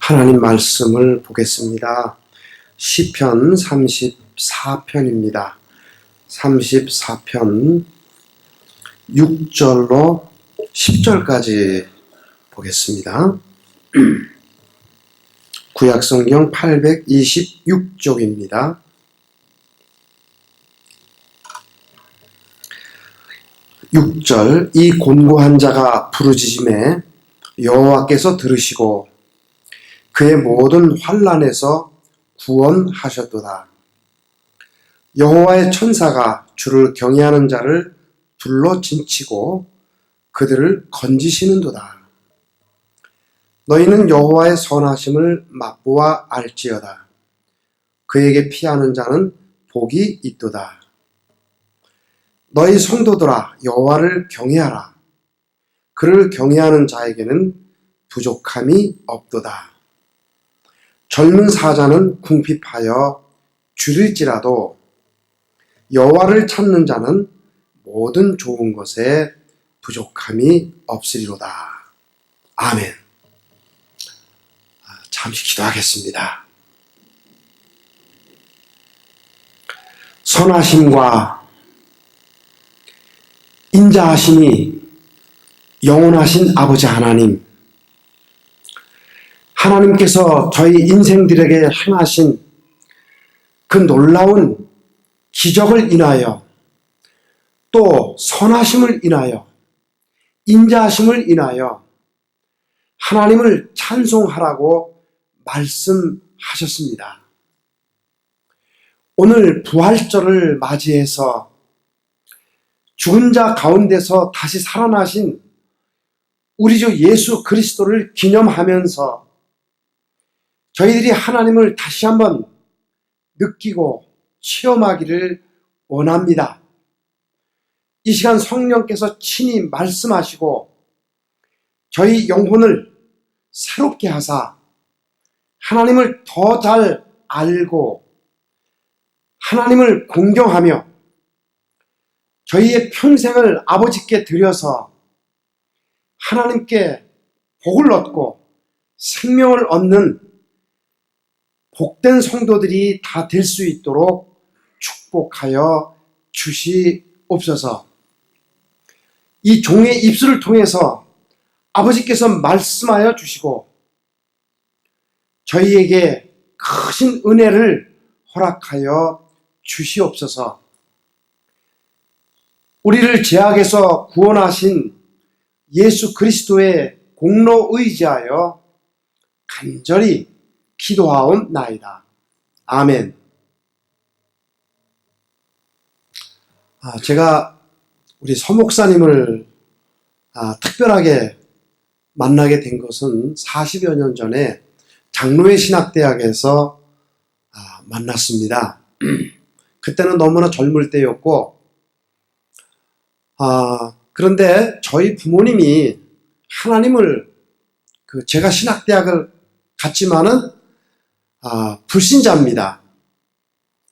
하나님 말씀을 보겠습니다. 시편 34편입니다. 34편 6절로 10절까지 보겠습니다. 구약성경 826쪽입니다. 6절 이 곤고한 자가 부르짖음에 여호와께서 들으시고 그의 모든 환난에서 구원하셨도다. 여호와의 천사가 주를 경외하는 자를 둘러 진치고 그들을 건지시는도다. 너희는 여호와의 선하심을 맛보아 알지어다. 그에게 피하는 자는 복이 있도다. 너희 성도들아 여호와를 경외하라. 그를 경외하는 자에게는 부족함이 없도다. 젊은 사자는 궁핍하여 줄일지라도 여호와를 찾는 자는 모든 좋은 것에 부족함이 없으리로다. 아멘. 잠시 기도하겠습니다. 선하심과 인자하심이 영원하신 아버지 하나님, 하나님께서 저희 인생들에게 행하신 그 놀라운 기적을 인하여 또 선하심을 인하여 인자하심을 인하여 하나님을 찬송하라고 말씀하셨습니다. 오늘 부활절을 맞이해서 죽은 자 가운데서 다시 살아나신 우리 주 예수 그리스도를 기념하면서 저희들이 하나님을 다시 한번 느끼고 체험하기를 원합니다. 이 시간 성령께서 친히 말씀하시고 저희 영혼을 새롭게 하사 하나님을 더 잘 알고 하나님을 공경하며 저희의 평생을 아버지께 드려서 하나님께 복을 얻고 생명을 얻는 복된 성도들이 다 될 수 있도록 축복하여 주시옵소서. 이 종의 입술을 통해서 아버지께서 말씀하여 주시고 저희에게 크신 은혜를 허락하여 주시옵소서. 우리를 죄악에서 구원하신 예수 그리스도의 공로 의지하여 간절히 기도하옵나이다. 아멘. 제가 우리 서 목사님을 특별하게 만나게 된 것은 40여 년 전에 장로회 신학대학에서 만났습니다. 그때는 너무나 젊을 때였고 그런데 저희 부모님이 하나님을 제가 신학대학을 갔지만은 불신자입니다.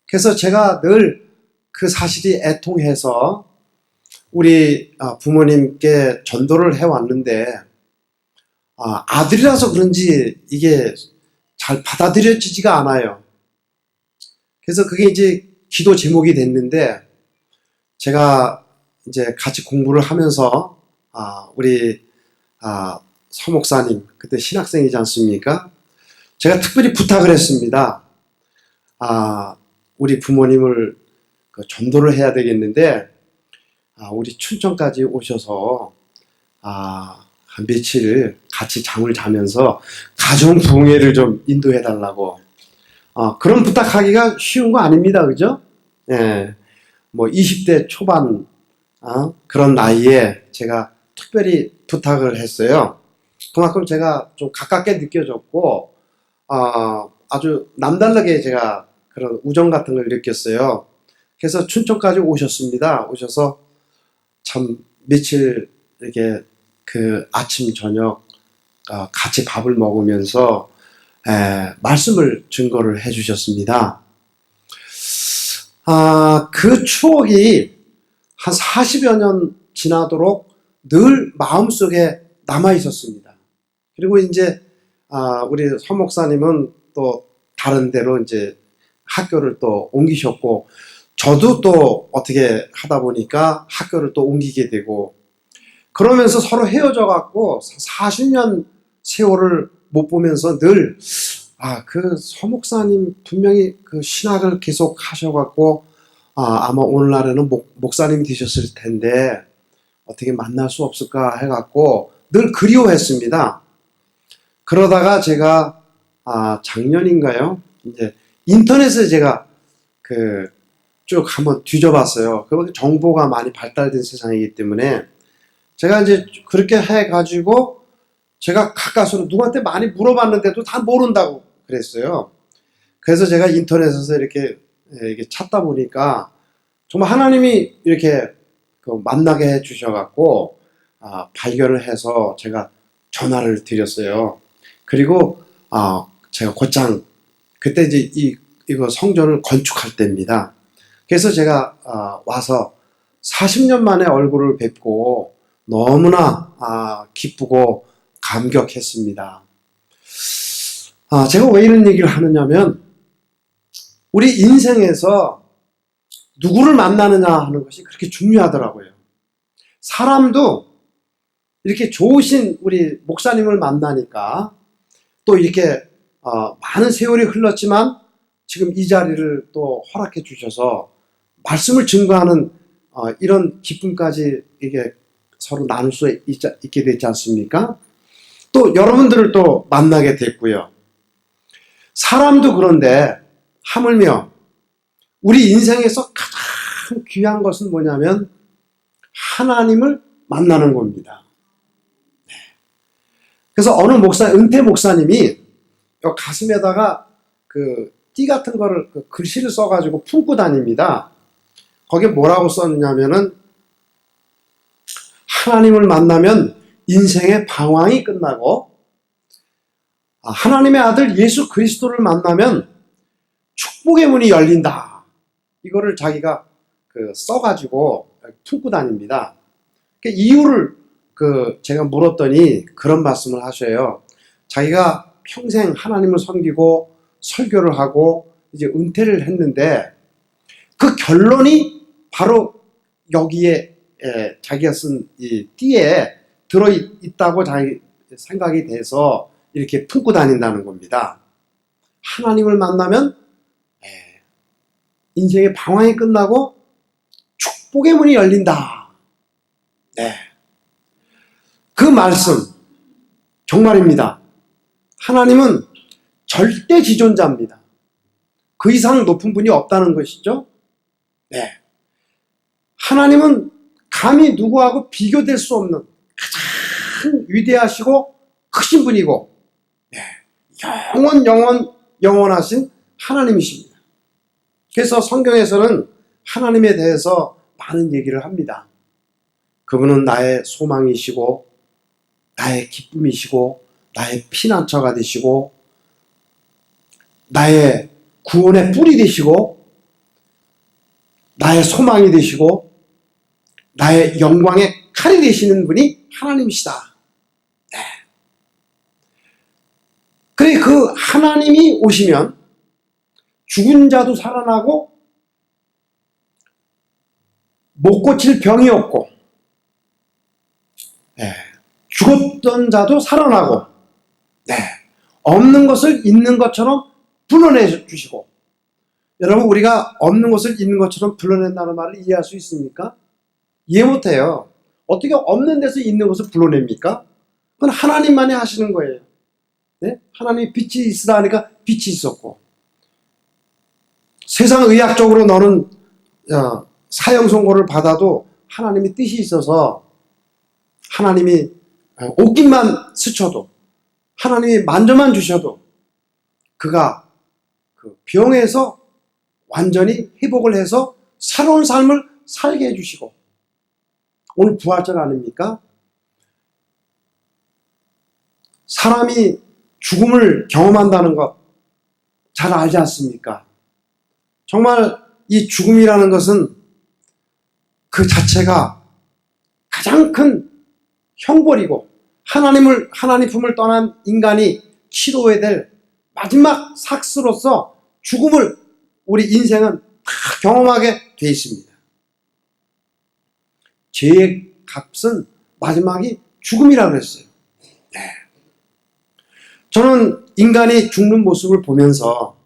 그래서 제가 늘 그 사실이 애통해서 우리 부모님께 전도를 해왔는데 아들이라서 그런지 이게 잘 받아들여지지가 않아요. 그래서 그게 이제 기도 제목이 됐는데 제가 이제 같이 공부를 하면서 우리 서 목사님 그때 신학생이지 않습니까? 제가 특별히 부탁을 했습니다. 우리 부모님을 전도를 해야 되겠는데 우리 춘천까지 오셔서 한 며칠 같이 잠을 자면서 가정 부흥회를 좀 인도해 달라고 그런 부탁하기가 쉬운 거 아닙니다. 그죠? 예. 뭐 20대 초반 그런 나이에 제가 특별히 부탁을 했어요. 그만큼 제가 좀 가깝게 느껴졌고 아주 남다르게 제가 그런 우정 같은 걸 느꼈어요. 그래서 춘천까지 오셨습니다. 오셔서 참 며칠 이렇게 아침 저녁 같이 밥을 먹으면서 말씀을 증거를 해주셨습니다. 그 추억이 한 40여 년 지나도록 늘 마음속에 남아 있었습니다. 그리고 이제 우리 서 목사님은 또 다른 데로 이제 학교를 또 옮기셨고, 저도 또 어떻게 하다 보니까 학교를 또 옮기게 되고, 그러면서 서로 헤어져 갖고 40년 세월을 못 보면서 늘, 그 서 목사님 분명히 그 신학을 계속 하셔갖고, 아마 오늘날에는 목사님이 되셨을 텐데, 어떻게 만날 수 없을까 해갖고 늘 그리워했습니다. 그러다가 제가, 작년인가요? 이제 인터넷에 제가 쭉 한번 뒤져봤어요. 그 정보가 많이 발달된 세상이기 때문에 제가 이제 그렇게 해가지고 제가 가까스로 누구한테 많이 물어봤는데도 다 모른다고 그랬어요. 그래서 제가 인터넷에서 이렇게 찾다 보니까 정말 하나님이 이렇게 만나게 해주셔갖고 발견을 해서 제가 전화를 드렸어요. 그리고 제가 곧장 그때 이제 이거 성전을 건축할 때입니다. 그래서 제가 와서 40년 만에 얼굴을 뵙고 너무나 기쁘고 감격했습니다. 제가 왜 이런 얘기를 하느냐면, 우리 인생에서 누구를 만나느냐 하는 것이 그렇게 중요하더라고요. 사람도 이렇게 좋으신 우리 목사님을 만나니까 또 이렇게 많은 세월이 흘렀지만 지금 이 자리를 또 허락해 주셔서 말씀을 증거하는 이런 기쁨까지 이게 서로 나눌 수 있게 되지 않습니까? 또 여러분들을 또 만나게 됐고요. 사람도 그런데 하물며 우리 인생에서 가장 귀한 것은 뭐냐면 하나님을 만나는 겁니다. 그래서 어느 은퇴 목사님이 가슴에다가 띠 같은 거를 글씨를 써가지고 품고 다닙니다. 거기에 뭐라고 썼냐면은, 하나님을 만나면 인생의 방황이 끝나고, 하나님의 아들 예수 그리스도를 만나면 축복의 문이 열린다. 이거를 자기가 써가지고 품고 다닙니다. 그 이유를 제가 물었더니 그런 말씀을 하셔요. 자기가 평생 하나님을 섬기고 설교를 하고 이제 은퇴를 했는데 그 결론이 바로 여기에 자기가 쓴 이 띠에 들어있다고 자기 생각이 돼서 이렇게 품고 다닌다는 겁니다. 하나님을 만나면 인생의 방황이 끝나고 축복의 문이 열린다. 그 말씀 정말입니다. 하나님은 절대 지존자입니다. 그 이상 높은 분이 없다는 것이죠. 하나님은 감히 누구하고 비교될 수 없는 가장 위대하시고 크신 분이고, 영원하신 하나님이십니다. 그래서 성경에서는 하나님에 대해서 많은 얘기를 합니다. 그분은 나의 소망이시고 나의 기쁨이시고 나의 피난처가 되시고 나의 구원의 뿔이 되시고 나의 소망이 되시고 나의 영광의 칼이 되시는 분이 하나님이시다. 그래, 그 하나님이 오시면 죽은 자도 살아나고 못 고칠 병이 없고 죽었던 자도 살아나고 없는 것을 있는 것처럼 불러내 주시고, 여러분, 우리가 없는 것을 있는 것처럼 불러낸다는 말을 이해할 수 있습니까? 이해 못해요. 어떻게 없는 데서 있는 것을 불러냅니까? 그건 하나님만이 하시는 거예요. 하나님이 빛이 있으라 하니까 빛이 있었고, 세상 의학적으로 너는 사형 선고를 받아도 하나님이 뜻이 있어서 하나님이 옷깃만 스쳐도, 하나님이 만져만 주셔도 그가 그 병에서 완전히 회복을 해서 새로운 삶을 살게 해주시고, 오늘 부활절 아닙니까? 사람이 죽음을 경험한다는 것 잘 알지 않습니까? 정말 이 죽음이라는 것은 그 자체가 가장 큰 형벌이고, 하나님 품을 떠난 인간이 치러야 될 마지막 삭스로서 죽음을 우리 인생은 다 경험하게 돼 있습니다. 죄의 값은 마지막이 죽음이라고 그랬어요. 네. 저는 인간이 죽는 모습을 보면서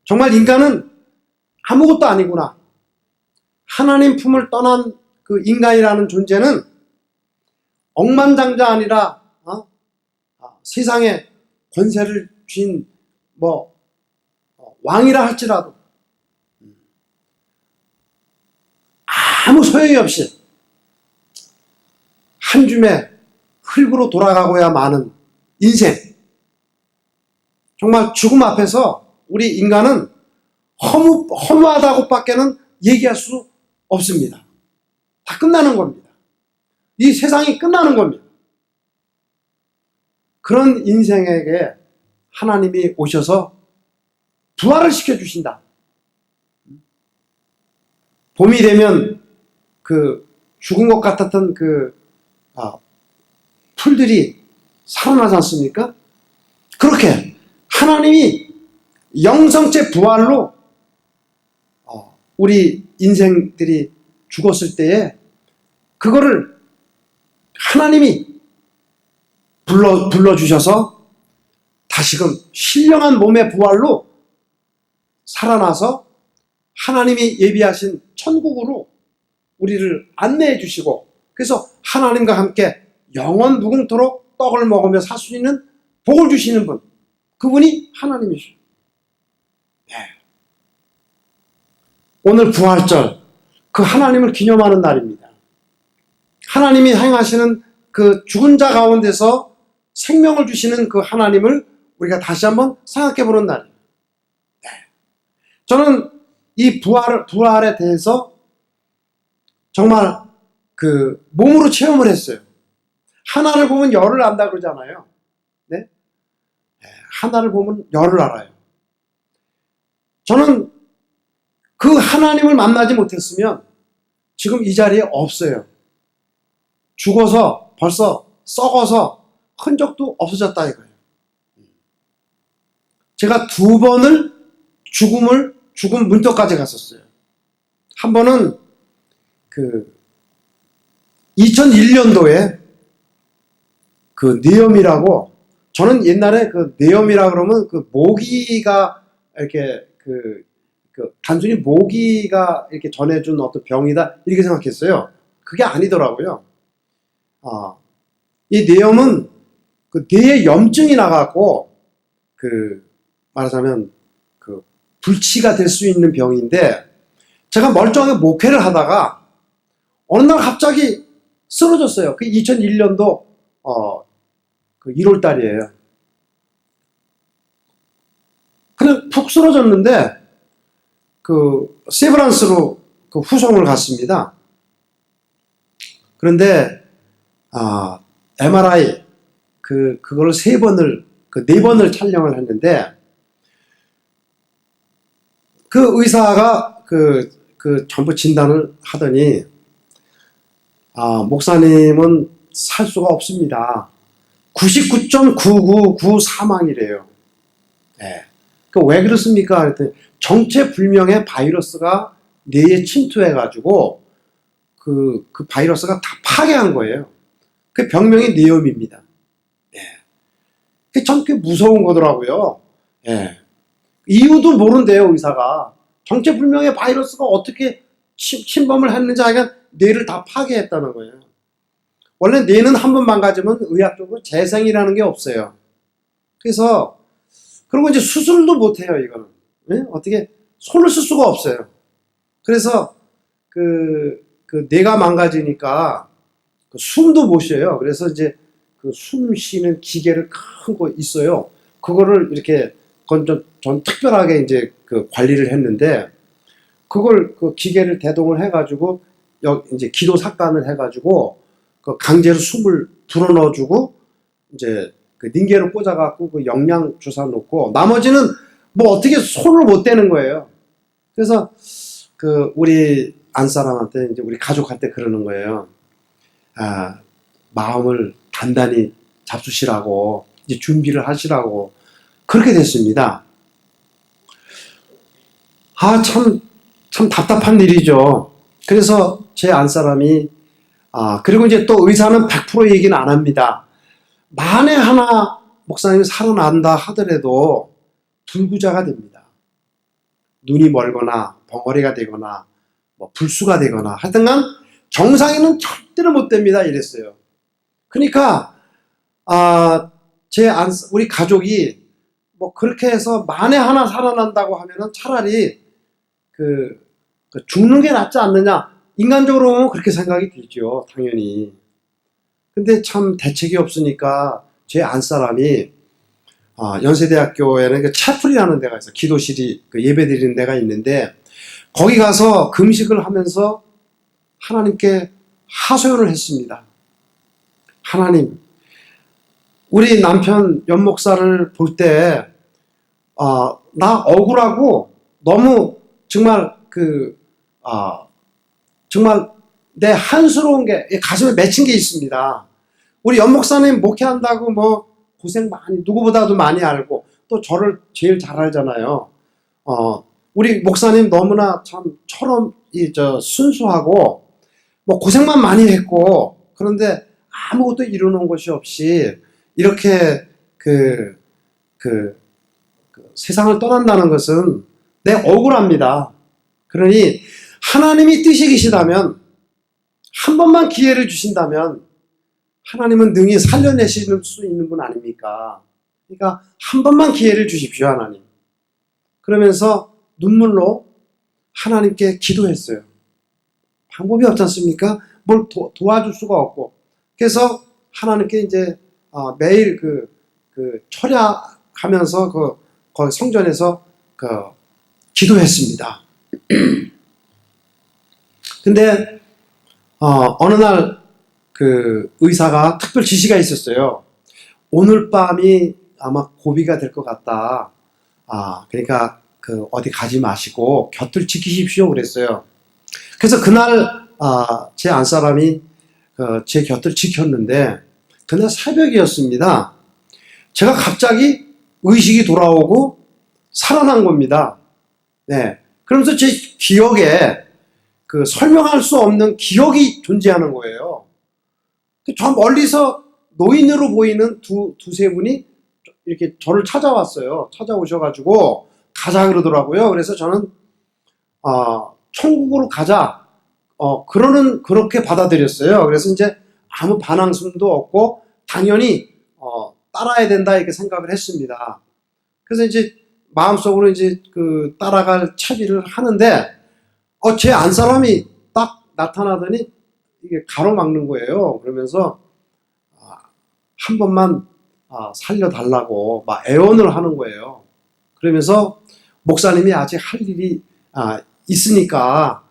정말 인간은 아무것도 아니구나. 하나님 품을 떠난 그 인간이라는 존재는 억만장자 아니라 세상에 권세를 쥔 왕이라 할지라도 아무 소용이 없이 한 줌의 흙으로 돌아가고야 마는 인생. 정말 죽음 앞에서 우리 인간은 허무하다고밖에는 얘기할 수 없습니다. 다 끝나는 겁니다. 이 세상이 끝나는 겁니다. 그런 인생에게 하나님이 오셔서 부활을 시켜주신다. 봄이 되면 그 죽은 것 같았던 풀들이 살아나지 않습니까? 그렇게 하나님이 영성체 부활로 우리 인생들이 죽었을 때에 그거를 하나님이 불러주셔서 다시금 신령한 몸의 부활로 살아나서 하나님이 예비하신 천국으로 우리를 안내해 주시고, 그래서 하나님과 함께 영원 무궁토록 떡을 먹으며 살 수 있는 복을 주시는 분, 그분이 하나님이시죠. 네. 오늘 부활절, 그 하나님을 기념하는 날입니다. 하나님이 행하시는 그 죽은 자 가운데서 생명을 주시는 그 하나님을 우리가 다시 한번 생각해 보는 날이에요. 네. 저는 이 부활에 대해서 정말 그 몸으로 체험을 했어요. 하나를 보면 열을 안다 그러잖아요. 네? 네. 하나를 보면 열을 알아요. 저는 그 하나님을 만나지 못했으면 지금 이 자리에 없어요. 죽어서 벌써 썩어서 흔적도 없어졌다 이거예요. 제가 2번을 죽음 문턱까지 갔었어요. 한 번은 그 2001년도에 그 뇌염이라고, 저는 옛날에 그 뇌염이라 그러면 그 모기가 이렇게 그 단순히 모기가 이렇게 전해준 어떤 병이다 이렇게 생각했어요. 그게 아니더라고요. 이 뇌염은 그 뇌에 염증이 나갖고 말하자면 그 불치가 될 수 있는 병인데, 제가 멀쩡하게 목회를 하다가 어느 날 갑자기 쓰러졌어요. 그 2001년도 그 1월 달이에요. 그냥 푹 쓰러졌는데 그 세브란스로 그 후송을 갔습니다. 그런데 MRI 그걸 4번을 촬영을 했는데, 그 의사가 전부 진단을 하더니 목사님은 살 수가 없습니다. 99.999 사망이래요. 네. 왜 그렇습니까? 그랬더니 정체불명의 바이러스가 뇌에 침투해가지고 그 바이러스가 다 파괴한 거예요. 그 병명이 뇌염입니다. 예. 그게 참 무서운 거더라고요. 예. 이유도 모른대요, 의사가. 정체불명의 바이러스가 어떻게 침범을 했는지 하여간 뇌를 다 파괴했다는 거예요. 원래 뇌는 한 번 망가지면 의학적으로 재생이라는 게 없어요. 그래서 그리고 이제 수술도 못 해요, 이거는. 예? 어떻게 손을 쓸 수가 없어요. 그래서 뇌가 망가지니까 숨도 못 쉬어요. 그래서 이제 그 숨 쉬는 기계를 큰 거 있어요. 그거를 이렇게 전 특별하게 이제 그 관리를 했는데, 그걸 그 기계를 대동을 해가지고 이제 기도 삭간을 해가지고 그 강제로 숨을 불어넣어주고 이제 그 닌게로 꽂아갖고 그 영양 주사 놓고, 나머지는 뭐 어떻게 손을 못 대는 거예요. 그래서 그 우리 안사람한테 이제 우리 가족한테 그러는 거예요. 마음을 단단히 잡수시라고. 이제 준비를 하시라고 그렇게 됐습니다. 참 답답한 일이죠. 그래서 제 안사람이 그리고 이제 또 의사는 100% 얘기는 안 합니다. 만에 하나 목사님이 살아난다 하더라도 불구자가 됩니다. 눈이 멀거나 벙어리가 되거나 뭐 불수가 되거나 하여튼간 정상에는 절대로 못 됩니다 이랬어요. 그러니까 우리 가족이 뭐 그렇게 해서 만에 하나 살아난다고 하면은 차라리 그 죽는 게 낫지 않느냐, 인간적으로 보면 그렇게 생각이 들죠 당연히. 근데 참 대책이 없으니까 제 안사람이 연세대학교에는 그 채플이라는 데가 있어요. 기도실이 예배 드리는 데가 있는데 거기 가서 금식을 하면서 하나님께 하소연을 했습니다. 하나님, 우리 남편 연목사를 볼 때 나 억울하고 너무 정말 정말 내 한스러운 게 가슴에 맺힌 게 있습니다. 우리 연목사님 목회한다고 뭐 고생 많이 누구보다도 많이 알고 또 저를 제일 잘 알잖아요. 우리 목사님 너무나 참처럼 순수하고 뭐 고생만 많이 했고 그런데 아무것도 이루는 것이 없이 이렇게 세상을 떠난다는 것은 내 억울합니다. 그러니 하나님이 뜻이 계시다면 한 번만 기회를 주신다면 하나님은 능히 살려내실 수 있는 분 아닙니까? 그러니까 한 번만 기회를 주십시오 하나님. 그러면서 눈물로 하나님께 기도했어요. 방법이 없지 않습니까? 뭘 도와줄 수가 없고. 그래서 하나님께 이제 매일 철야하면서 거기 성전에서 기도했습니다. 근데 어느 날 의사가 특별 지시가 있었어요. 오늘 밤이 아마 고비가 될 것 같다. 그러니까 어디 가지 마시고 곁을 지키십시오 그랬어요. 그래서 그날 제 안사람이 제 곁을 지켰는데 그날 새벽이었습니다. 제가 갑자기 의식이 돌아오고 살아난 겁니다. 네. 그러면서 제 기억에 설명할 수 없는 기억이 존재하는 거예요. 저 멀리서 노인으로 보이는 두세 분이 이렇게 저를 찾아왔어요. 찾아오셔가지고 가자 그러더라고요. 그래서 저는 천국으로 가자 그렇게 받아들였어요. 그래서 이제 아무 반항심도 없고 당연히 따라야 된다 이렇게 생각을 했습니다. 그래서 이제 마음속으로 이제 따라갈 차비를 하는데 제 안사람이 딱 나타나더니 이게 가로막는 거예요. 그러면서 한 번만 살려달라고 막 애원을 하는 거예요. 그러면서 목사님이 아직 할 일이 있으니까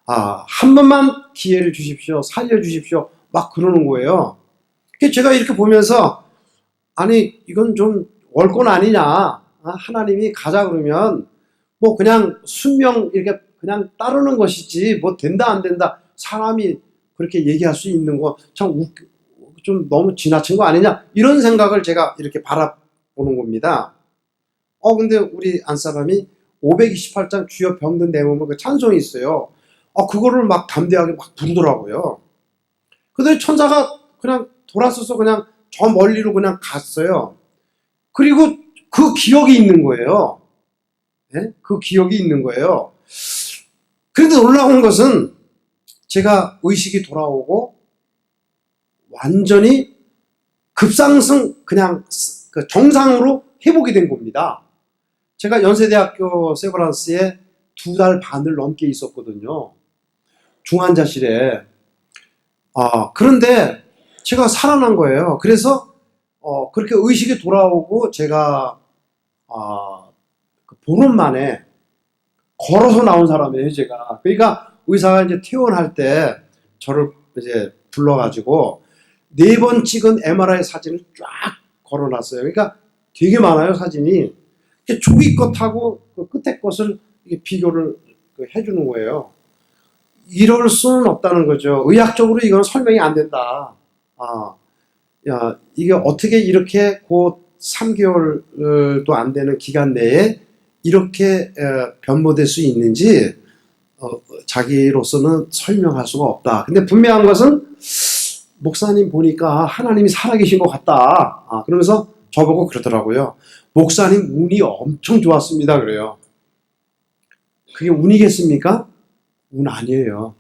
한 번만 기회를 주십시오. 살려주십시오. 막 그러는 거예요. 제가 이렇게 보면서 아니 이건 좀 월권 아니냐. 하나님이 가자 그러면 뭐 그냥 순명 이렇게 그냥 따르는 것이지 뭐 된다 안 된다 사람이 그렇게 얘기할 수 있는 거 참 좀 너무 지나친 거 아니냐 이런 생각을 제가 이렇게 바라보는 겁니다. 근데 우리 안사람이 528장 주여 병든 내 몸에 찬송이 있어요. 그거를 막 담대하게 막 부르더라고요. 근데 천사가 그냥 돌아서서 그냥 저 멀리로 그냥 갔어요. 그리고 그 기억이 있는 거예요. 네? 그 기억이 있는 거예요. 그런데 놀라운 것은 제가 의식이 돌아오고 완전히 급상승 그냥 정상으로 회복이 된 겁니다. 제가 연세대학교 세브란스에 2달 반을 넘게 있었거든요. 중환자실에. 그런데 제가 살아난 거예요. 그래서 그렇게 의식이 돌아오고 제가 보름 만에 걸어서 나온 사람이에요, 제가. 그러니까 의사가 이제 퇴원할 때 저를 이제 불러가지고 4번 찍은 MRI 사진을 쫙 걸어놨어요. 그러니까 되게 많아요, 사진이. 초기 것하고 끝에 것을 비교를 해주는 거예요. 이럴 수는 없다는 거죠. 의학적으로 이건 설명이 안 된다. 이게 어떻게 이렇게 3개월도 안 되는 기간 내에 이렇게 변모될 수 있는지 자기로서는 설명할 수가 없다. 근데 분명한 것은 목사님 보니까 하나님이 살아계신 것 같다. 그러면서 저보고 그러더라고요. 목사님 운이 엄청 좋았습니다. 그래요. 그게 운이겠습니까? 운 아니에요.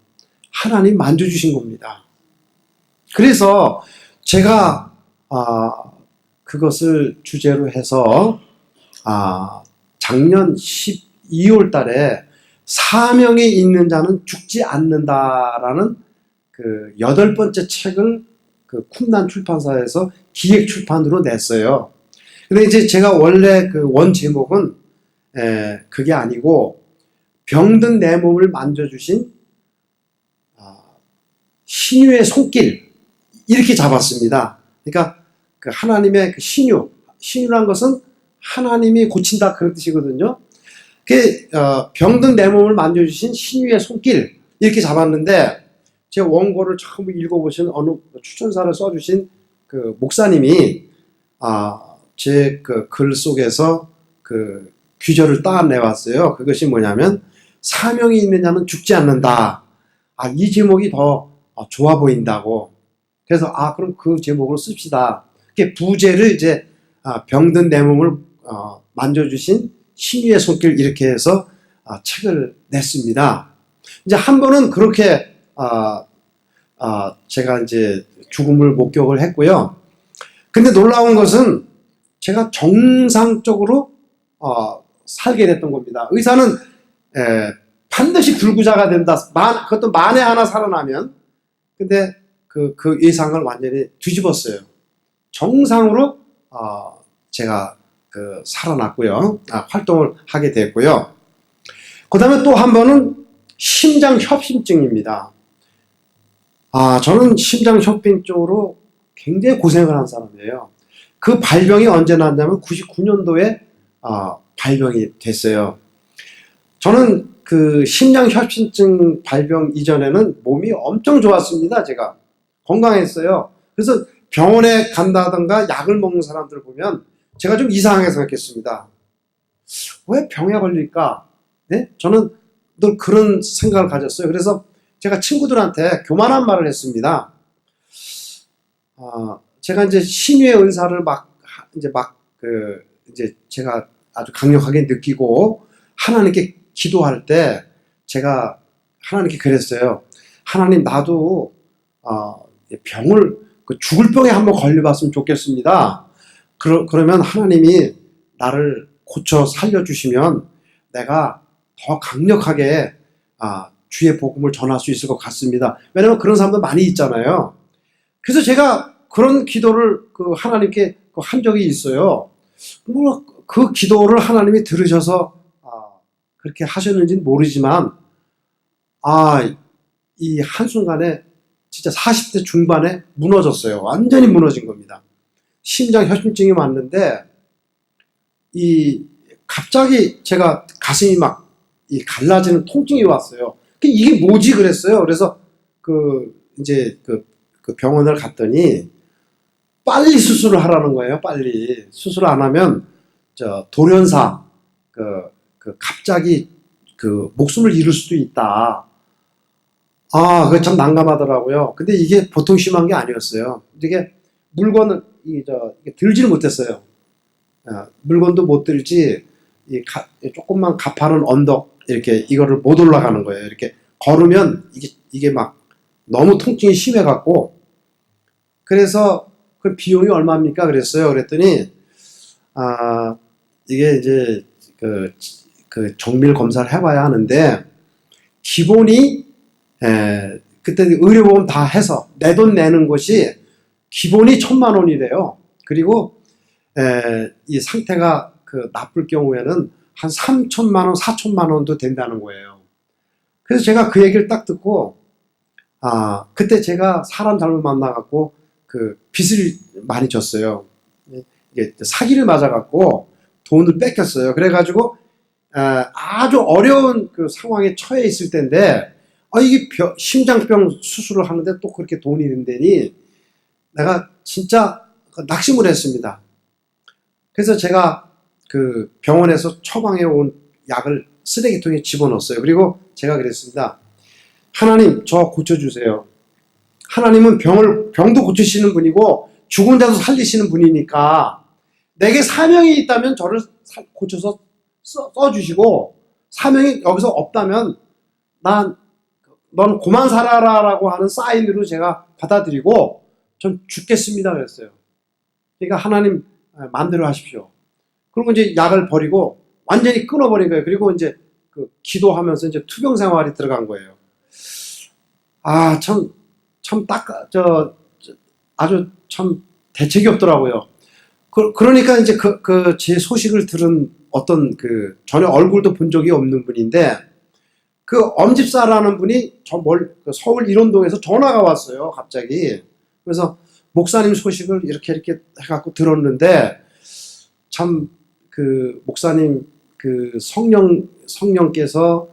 하나님 만져주신 겁니다. 그래서 제가 그것을 주제로 해서 작년 12월 달에 사명이 있는 자는 죽지 않는다라는 그 8번째 책을 그 쿰난 출판사에서 기획 출판으로 냈어요. 근데 이제 제가 원래 그 원 제목은 그게 아니고 병든 내 몸을 만져주신 신유의 손길 이렇게 잡았습니다. 그러니까 그 하나님의 그 신유란 것은 하나님이 고친다 그런 뜻이거든요. 그 병든 내 몸을 만져주신 신유의 손길 이렇게 잡았는데 제 원고를 처음 읽어보신 어느 추천사를 써주신 그 목사님이 제 그 글 속에서 그 귀절을 따내왔어요. 그것이 뭐냐면 사명이 있는 자는 죽지 않는다. 이 제목이 더 좋아 보인다고. 그래서 그럼 그 제목으로 씁시다. 부제를 이제 병든 내 몸을 만져주신 신유의 손길 이렇게 해서 책을 냈습니다. 이제 한 번은 그렇게 제가 이제 죽음을 목격을 했고요. 근데 놀라운 것은 제가 정상적으로 살게 됐던 겁니다. 의사는 반드시 불구자가 된다. 그것도 만에 하나 살아나면. 근데 그 예상을 완전히 뒤집었어요. 정상으로 제가 살아났고요. 활동을 하게 됐고요. 그 다음에 또 한 번은 심장협심증입니다. 저는 심장협심 쪽으로 굉장히 고생을 한 사람이에요. 그 발병이 언제 났냐면 99년도에 발병이 됐어요. 저는 그 심장협심증 발병 이전에는 몸이 엄청 좋았습니다. 제가 건강했어요. 그래서 병원에 간다던가 약을 먹는 사람들을 보면 제가 좀 이상하게 생각했습니다. 왜 병에 걸릴까? 네? 저는 늘 그런 생각을 가졌어요. 그래서 제가 친구들한테 교만한 말을 했습니다. 제가 이제 신유의 은사를 이제 제가 아주 강력하게 느끼고 하나님께 기도할 때 제가 하나님께 그랬어요. 하나님, 나도 병을 죽을 병에 한번 걸려봤으면 좋겠습니다. 그러면 하나님이 나를 고쳐 살려주시면 내가 더 강력하게 주의 복음을 전할 수 있을 것 같습니다. 왜냐면 그런 사람도 많이 있잖아요. 그래서 제가 그런 기도를 하나님께 한 적이 있어요. 그 기도를 하나님이 들으셔서 그렇게 하셨는지는 모르지만 이 한순간에 진짜 40대 중반에 무너졌어요. 완전히 무너진 겁니다. 심장혈심증이 왔는데 갑자기 제가 가슴이 막 갈라지는 통증이 왔어요. 이게 뭐지 그랬어요. 그래서 이제 그 병원을 갔더니 빨리 수술을 하라는 거예요. 빨리 수술을 안 하면 돌연사 갑자기 목숨을 잃을 수도 있다. 그게 참 난감하더라고요. 근데 이게 보통 심한 게 아니었어요. 이게 물건을 들지를 못했어요. 물건도 못 들지 조금만 가파른 언덕 이렇게 이거를 못 올라가는 거예요. 이렇게 걸으면 이게 막 너무 통증이 심해갖고 그래서 그 비용이 얼마입니까? 그랬어요. 그랬더니 이게 이제 그 정밀 검사를 해봐야 하는데 기본이 그때 의료보험 다 해서 내 돈 내는 것이 기본이 1,000만 원이래요. 그리고 이 상태가 나쁠 경우에는 한 3,000만 원, 4,000만 원도 된다는 거예요. 그래서 제가 그 얘기를 딱 듣고 그때 제가 사람 잘못 만나갖고 빚을 많이 졌어요. 이게 사기를 맞아갖고 돈을 뺏겼어요. 그래가지고 아주 어려운 그 상황에 처해 있을 때인데 이게 심장병 수술을 하는데 또 그렇게 돈이 든다니 내가 진짜 낙심을 했습니다. 그래서 제가 그 병원에서 처방해 온 약을 쓰레기통에 집어넣었어요. 그리고 제가 그랬습니다. 하나님, 저 고쳐주세요. 하나님은 병도 고치시는 분이고 죽은 자도 살리시는 분이니까 내게 사명이 있다면 저를 고쳐서 써주시고, 사명이 여기서 없다면 넌 그만 살아라라고 하는 사인으로 제가 받아들이고 전 죽겠습니다 그랬어요. 그러니까 하나님 마음대로 하십시오. 그리고 이제 약을 버리고 완전히 끊어버린 거예요. 그리고 이제 그 기도하면서 이제 투병 생활이 들어간 거예요. 아, 아주 참 대책이 없더라고요. 그러니까 이제 제 소식을 들은 어떤 전혀 얼굴도 본 적이 없는 분인데, 그 엄집사라는 분이 서울 일원동에서 전화가 왔어요, 갑자기. 그래서 목사님 소식을 이렇게 해갖고 들었는데, 참, 목사님, 성령께서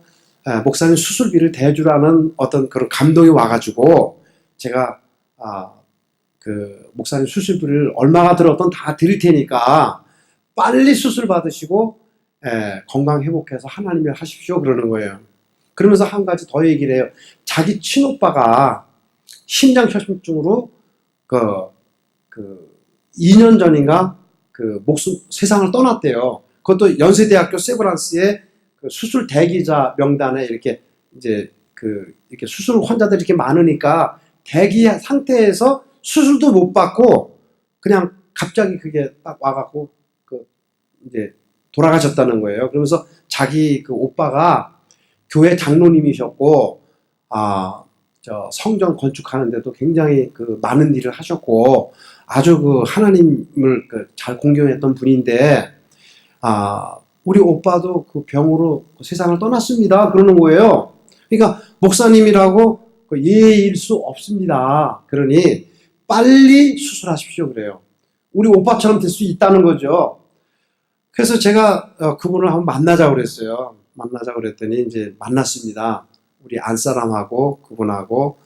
목사님 수술비를 대주라는 어떤 그런 감동이 와가지고, 제가, 목사님 수술비를 얼마가 들었든 다 드릴 테니까, 빨리 수술 받으시고, 건강 회복해서 하나님을 하십시오. 그러는 거예요. 그러면서 한 가지 더 얘기를 해요. 자기 친오빠가 심장혈증으로 2년 전인가 세상을 떠났대요. 그것도 연세대학교 세브란스의 수술 대기자 명단에 이렇게 수술 환자들이 이렇게 많으니까 대기 상태에서 수술도 못 받고 그냥 갑자기 그게 딱 와갖고 이제 돌아가셨다는 거예요. 그러면서 자기 오빠가 교회 장로님이셨고, 성전 건축하는데도 굉장히 많은 일을 하셨고, 아주 하나님을 잘 공경했던 분인데, 우리 오빠도 그 병으로 세상을 떠났습니다. 그러는 거예요. 그러니까, 목사님이라고 예일 수 없습니다. 그러니, 빨리 수술하십시오. 그래요. 우리 오빠처럼 될 수 있다는 거죠. 그래서 제가 그분을 한번 만나자고 그랬어요. 만나자고 그랬더니 이제 만났습니다. 우리 안사람하고 그분하고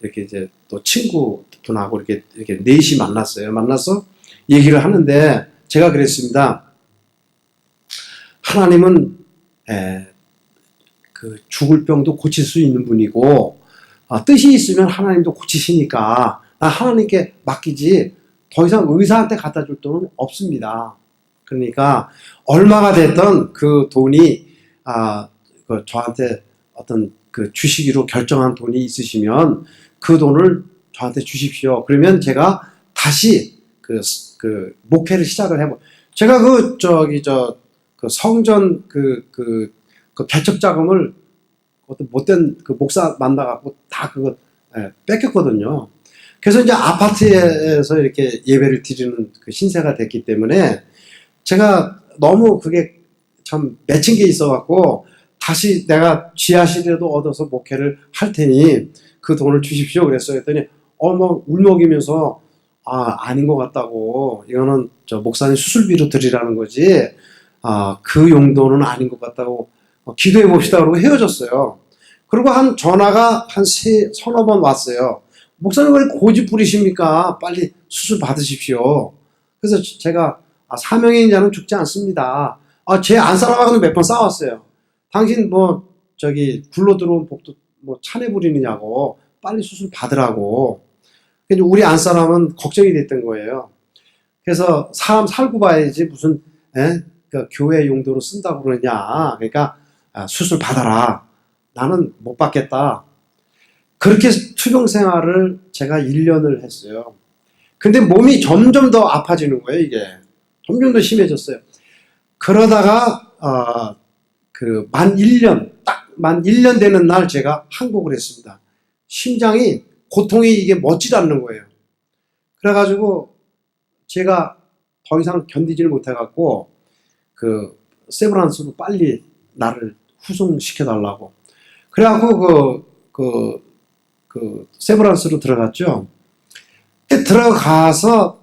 이렇게 이제 또 친구분하고 이렇게 넷이 만났어요. 만나서 얘기를 하는데 제가 그랬습니다. 하나님은 죽을 병도 고칠 수 있는 분이고 뜻이 있으면 하나님도 고치시니까 나 하나님께 맡기지 더 이상 의사한테 갖다 줄 돈은 없습니다. 그러니까 얼마가 됐던 그 돈이 저한테 어떤 주시기로 결정한 돈이 있으시면 그 돈을 저한테 주십시오. 그러면 제가 다시 목회를 시작을 해보. 제가 성전 개척 자금을 어떤 못된 목사 만나갖고 다 뺏겼거든요. 그래서 이제 아파트에서 이렇게 예배를 드리는 신세가 됐기 때문에 제가 너무 그게 참 맺힌 게 있어갖고 다시 내가 지하실에도 얻어서 목회를 할 테니 그 돈을 주십시오 그랬어요. 했더니 울먹이면서 아닌 것 같다고, 이거는 목사님 수술비로 드리라는 거지 그 용도는 아닌 것 같다고 기도해 봅시다 그러고 헤어졌어요. 그리고 전화가 서너 번 왔어요. 목사님 왜 고집 부리십니까? 빨리 수술 받으십시오. 그래서 제가 사명의 자는 죽지 않습니다. 제 안사람하고는 몇 번 싸웠어요. 당신 굴러 들어온 복도 차내 부리느냐고, 빨리 수술 받으라고. 우리 안사람은 걱정이 됐던 거예요. 그래서 사람 살고 봐야지 무슨 교회 용도로 쓴다고 그러냐. 그러니까 수술 받아라. 나는 못 받겠다. 그렇게 투병 생활을 제가 1년을 했어요. 근데 몸이 점점 더 아파지는 거예요, 이게. 점점 더 심해졌어요. 그러다가 만 1년 되는 날 제가 항복을 했습니다. 심장이 고통이 이게 멎질 않는 거예요. 그래가지고 제가 더 이상 견디질 못해갖고 세브란스로 빨리 나를 후송시켜달라고. 그래갖고 세브란스로 들어갔죠. 들어가서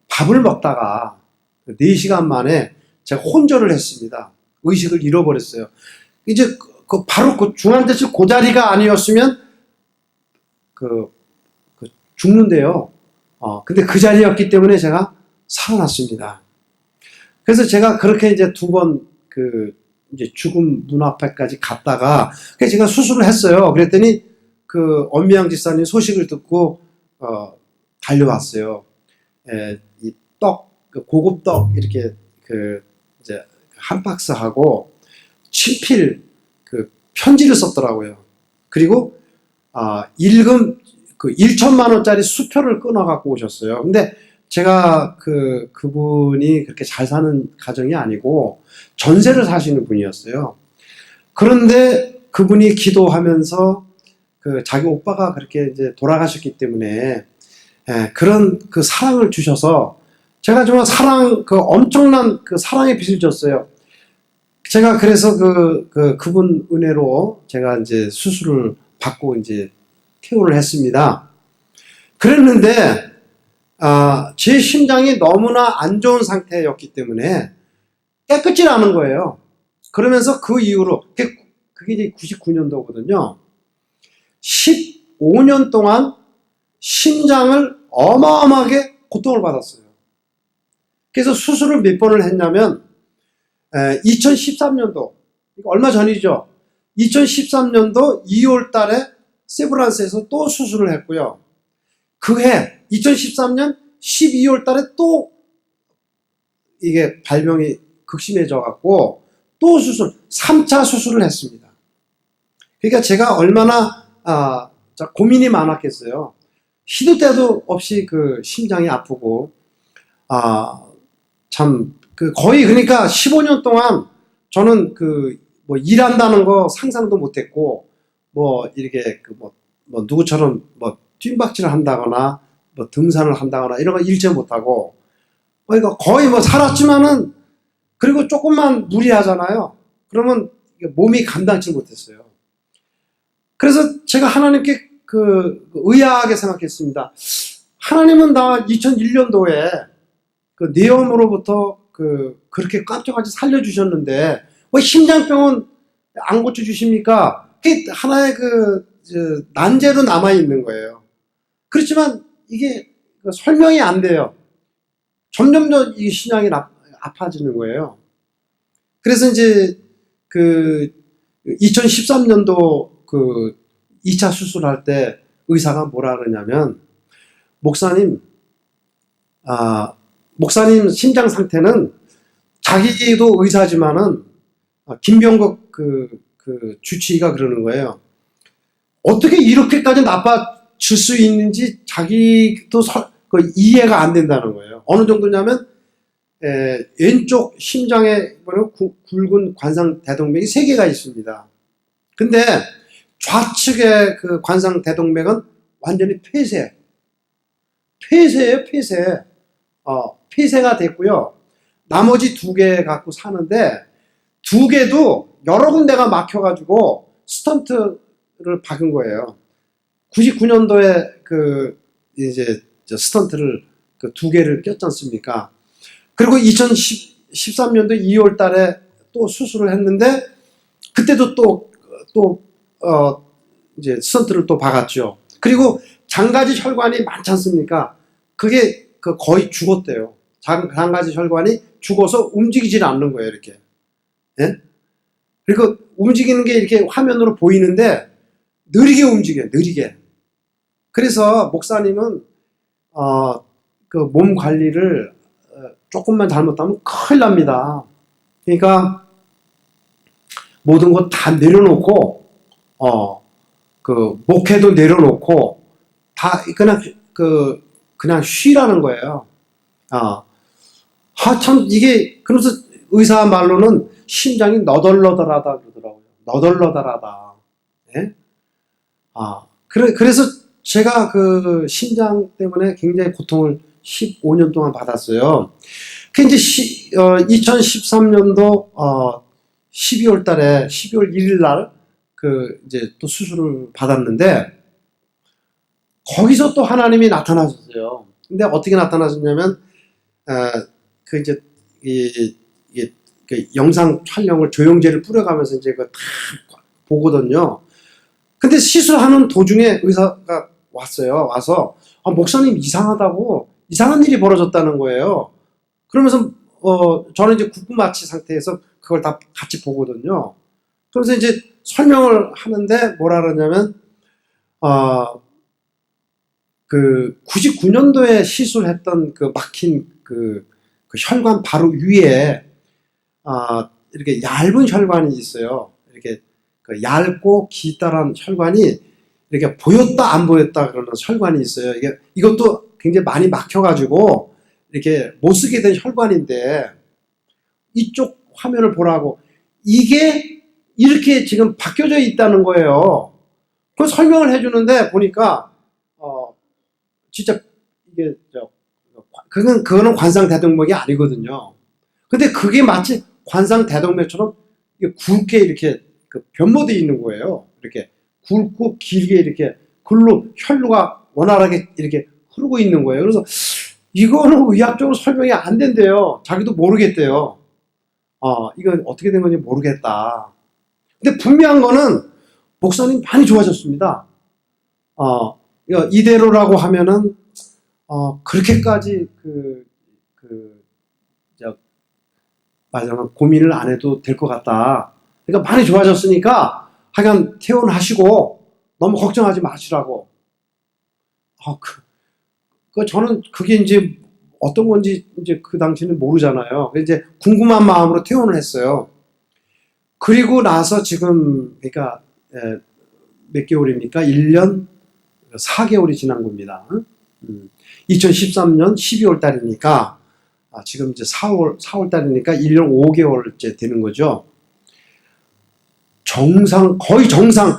밥을 먹다가 4시간 만에 제가 혼절을 했습니다. 의식을 잃어버렸어요. 이제 바로 중환자실 그 자리가 아니었으면 죽는데요. 근데 그 자리였기 때문에 제가 살아났습니다. 그래서 제가 그렇게 이제 두 번 이제 죽음 문 앞에까지 갔다가, 그래서 제가 수술을 했어요. 그랬더니 엄미양 집사님 소식을 듣고, 달려왔어요. 이 고급 떡, 이렇게 이제 한 박스하고 친필 편지를 썼더라고요. 그리고, 일금 1천만 원짜리 수표를 끊어갖고 오셨어요. 근데 제가 그분이 그렇게 잘 사는 가정이 아니고 전세를 사시는 분이었어요. 그런데 그분이 기도하면서 자기 오빠가 그렇게 이제 돌아가셨기 때문에 그런 사랑을 주셔서 제가 정말 엄청난 사랑의 빚을 졌어요. 제가 그래서 그분 은혜로 제가 이제 수술을 받고 이제 퇴원을 했습니다. 그랬는데, 제 심장이 너무나 안 좋은 상태였기 때문에 깨끗질 않은 거예요. 그러면서 그 이후로, 그게 이제 99년도거든요. 15년 동안 심장을 어마어마하게 고통을 받았어요. 그래서 수술을 몇 번을 했냐면, 2013년도, 얼마 전이죠. 2013년도 2월 달에 세브란스에서 또 수술을 했고요. 그해 2013년 12월 달에 또 이게 발병이 극심해져 갖고 또 3차 수술을 했습니다. 그러니까 제가 얼마나 고민이 많았겠어요. 시도 때도 없이 심장이 아프고 참 거의 그러니까 15년 동안 저는 뭐 일한다는 거 상상도 못했고 뭐 이렇게 뭐 누구처럼 뭐 뜀박질을 한다거나 뭐 등산을 한다거나 이런 거 일체 못하고 그러니까 거의 뭐 살았지만은 그리고 조금만 무리하잖아요. 그러면 몸이 감당치 못했어요. 그래서 제가 하나님께 의아하게 생각했습니다. 하나님은 나 2001년도에 뇌염으로부터 그렇게 깜짝같이 살려주셨는데 왜 심장병은 안 고쳐주십니까? 그게 하나의 난제로 남아있는 거예요. 그렇지만 이게 설명이 안 돼요. 점점 더 이 신앙이 아파지는 거예요. 그래서 이제 2013년도 2차 수술할 때 의사가 뭐라 그러냐면 목사님 심장 상태는 자기도 의사지만은 김병국 주치의가 그러는 거예요. 어떻게 이렇게까지 나빠질 수 있는지 자기도 이해가 안 된다는 거예요. 어느 정도냐면 왼쪽 심장에 굵은 관상대동맥이 3개가 있습니다. 근데 좌측의 관상대동맥은 완전히 폐쇄예요. 폐쇄가 됐고요. 나머지 2개 갖고 사는데 2개도 여러 군데가 막혀가지고 스턴트를 박은 거예요. 99년도에 이제 스턴트를 2개를 꼈지 않습니까? 그리고 2013년도 2월 달에 또 수술을 했는데 그때도 이제 스턴트를 또 박았죠. 그리고 장가지 혈관이 많지 않습니까? 그게 거의 죽었대요. 장가지 혈관이 죽어서 움직이질 않는 거예요, 이렇게. 예? 그리고 움직이는 게 이렇게 화면으로 보이는데 느리게 움직여요, 느리게. 그래서 목사님은 몸 관리를 조금만 잘못하면 큰일 납니다. 그러니까 모든 것 다 내려놓고 목회도 내려놓고 다 그냥 쉬라는 거예요. 참 이게 그래서 의사 말로는 심장이 너덜너덜하다 그러더라고요. 너덜너덜하다. 예? 그래서 제가 심장 때문에 굉장히 고통을 15년 동안 받았어요. 그 이제 2013년도 12월 달에 12월 1일 날 이제 또 수술을 받았는데 거기서 또 하나님이 나타나셨어요. 근데 어떻게 나타나셨냐면 이제 영상 촬영을 조영제를 뿌려가면서 이제 다 보거든요. 근데 시술하는 도중에 의사가 왔어요. 와서 목사님 이상하다고 이상한 일이 벌어졌다는 거예요. 그러면서 저는 이제 국부마취 상태에서 그걸 다 같이 보거든요. 그래서 이제 설명을 하는데 뭐라 그러냐면 그 99년도에 시술했던 그 막힌 그 혈관 바로 위에 이렇게 얇은 혈관이 있어요. 이렇게 그 얇고 기다란 혈관이 이렇게 보였다 안 보였다 그러는 혈관이 있어요. 이것도 굉장히 많이 막혀가지고 이렇게 못 쓰게 된 혈관인데 이쪽 화면을 보라고 이게 이렇게 지금 바뀌어져 있다는 거예요. 그 설명을 해주는데 보니까 진짜 이게 그거는 관상대동맥이 아니거든요. 근데 그게 마치 관상대동맥처럼 굵게 이렇게 변모되어 있는 거예요. 이렇게 굵고 길게 이렇게 글로 혈류가 원활하게 이렇게 흐르고 있는 거예요. 그래서 이거는 의학적으로 설명이 안 된대요. 자기도 모르겠대요. 이건 어떻게 된 건지 모르겠다. 근데 분명한 거는 목사님 많이 좋아졌습니다. 이대로라고 하면은 그렇게까지 고민을 안 해도 될 것 같다. 그러니까 많이 좋아졌으니까 하여간 퇴원하시고 너무 걱정하지 마시라고. 저는 그게 이제 어떤 건지 이제 그 당시는 모르잖아요. 이제 궁금한 마음으로 퇴원을 했어요. 그리고 나서 지금 그러니까 몇 개월입니까? 1년 4개월이 지난 겁니다. 2013년 12월 달이니까 지금 이제 4월 달이니까 1년 5개월째 되는 거죠. 거의 정상.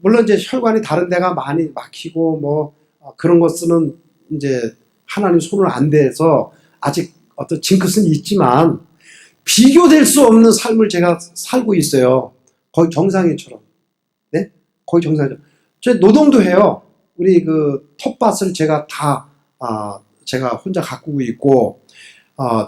물론 이제 혈관이 다른 데가 많이 막히고 뭐 그런 것은 이제 하나님 손을 안 대서 아직 어떤 징크스는 있지만 비교될 수 없는 삶을 제가 살고 있어요. 거의 정상인처럼. 네? 거의 정상이죠. 저 노동도 해요. 우리 그 텃밭을 제가 제가 혼자 가꾸고 있고,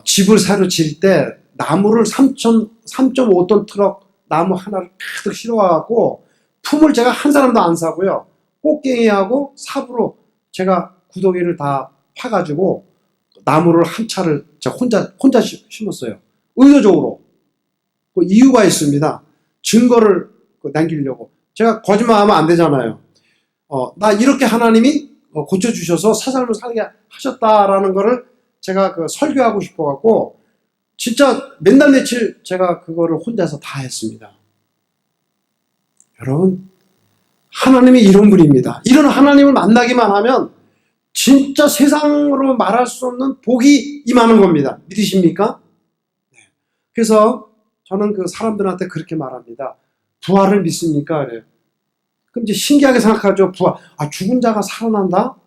집을 새로 지을 때 나무를 3.5톤 트럭 나무 하나를 가득 실어와갖고 품을 제가 한 사람도 안 사고요. 꽃갱이하고 삽으로 제가 구더기를 다 파가지고 나무를 한 차를 제가 혼자 심었어요. 의도적으로. 그 이유가 있습니다. 증거를 남기려고. 제가 거짓말하면 안 되잖아요. 나 이렇게 하나님이 고쳐주셔서 새 삶을 살게 하셨다라는 거를 제가 설교하고 싶어갖고 진짜 몇 날 며칠 제가 그거를 혼자서 다 했습니다. 여러분, 하나님이 이런 분입니다. 이런 하나님을 만나기만 하면 진짜 세상으로 말할 수 없는 복이 임하는 겁니다. 믿으십니까? 네. 그래서 저는 그 사람들한테 그렇게 말합니다. 부활을 믿습니까? 그래요. 그럼 이제 신기하게 생각하죠. 부활. 죽은 자가 살아난다?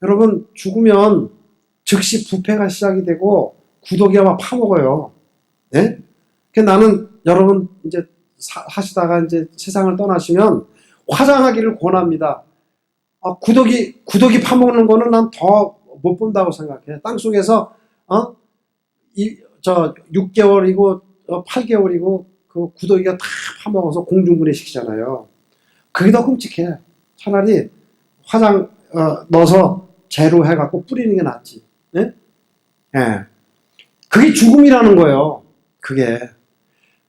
여러분, 죽으면 즉시 부패가 시작이 되고 구더기가 막 파먹어요. 네? 그러니까 나는 여러분 이제 하시다가 이제 세상을 떠나시면 화장하기를 권합니다. 구더기 파먹는 거는 난 더 못 본다고 생각해. 땅속에서 6개월이고 8개월이고 그 구더기가 다 파먹어서 공중분해 시키잖아요. 그게 더 끔찍해. 차라리 화장 넣어서 재로 해갖고 뿌리는 게 낫지. 네? 네. 그게 죽음이라는 거예요. 그게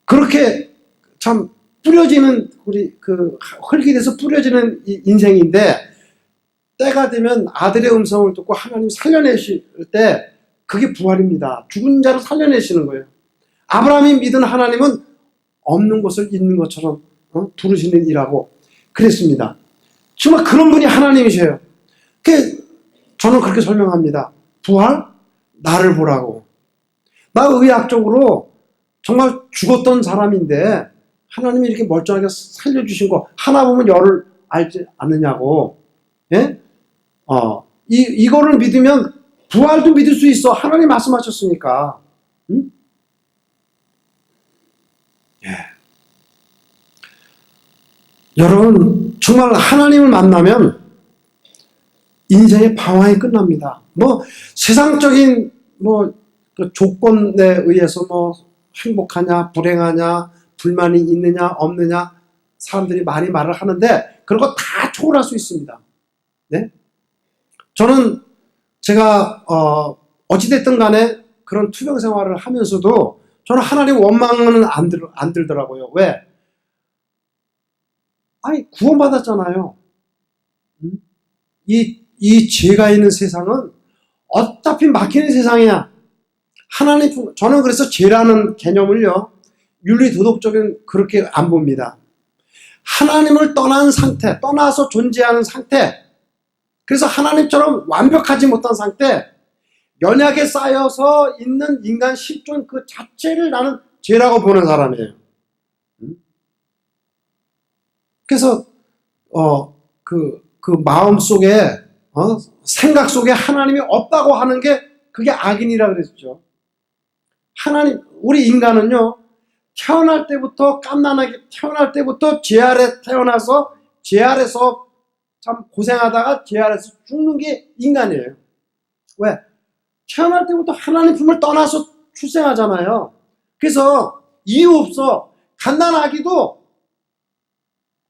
그렇게 참 뿌려지는 우리 그 흙길에서 뿌려지는 인생인데 때가 되면 아들의 음성을 듣고 하나님 살려내실 때 그게 부활입니다. 죽은 자를 살려내시는 거예요. 아브라함이 믿은 하나님은 없는 것을 있는 것처럼 두르시는 이라고 그랬습니다. 정말 그런 분이 하나님이셔요. 저는 그렇게 설명합니다. 부활? 나를 보라고. 나 의학적으로 정말 죽었던 사람인데 하나님이 이렇게 멀쩡하게 살려주신 거 하나 보면 열을 알지 않느냐고. 예? 이거를 믿으면 부활도 믿을 수 있어. 하나님 말씀하셨으니까. 응? 예. 여러분, 정말 하나님을 만나면 인생의 방황이 끝납니다. 세상적인 그 조건에 의해서 행복하냐, 불행하냐, 불만이 있느냐, 없느냐, 사람들이 많이 말을 하는데, 그런 거 다 초월할 수 있습니다. 네? 저는 제가, 어찌됐든 간에 그런 투병 생활을 하면서도 저는 하나님 원망은 안 들더라고요. 왜? 아니, 구원받았잖아요. 이 죄가 있는 세상은 어차피 막히는 세상이야. 저는 그래서 죄라는 개념을요, 윤리도덕적인 그렇게 안 봅니다. 하나님을 떠난 상태, 떠나서 존재하는 상태, 그래서 하나님처럼 완벽하지 못한 상태, 연약에 쌓여서 있는 인간 실존 그 자체를 나는 죄라고 보는 사람이에요. 그래서 그 마음 속에 생각 속에 하나님이 없다고 하는 게 그게 악인이라 그랬죠. 우리 인간은요, 태어날 때부터 깜난하게 태어날 때부터 죄 아래 태어나서 죄 아래서 참 고생하다가 죄 아래서 죽는 게 인간이에요. 왜? 태어날 때부터 하나님 품을 떠나서 출생하잖아요. 그래서 이유 없어 갓난아기도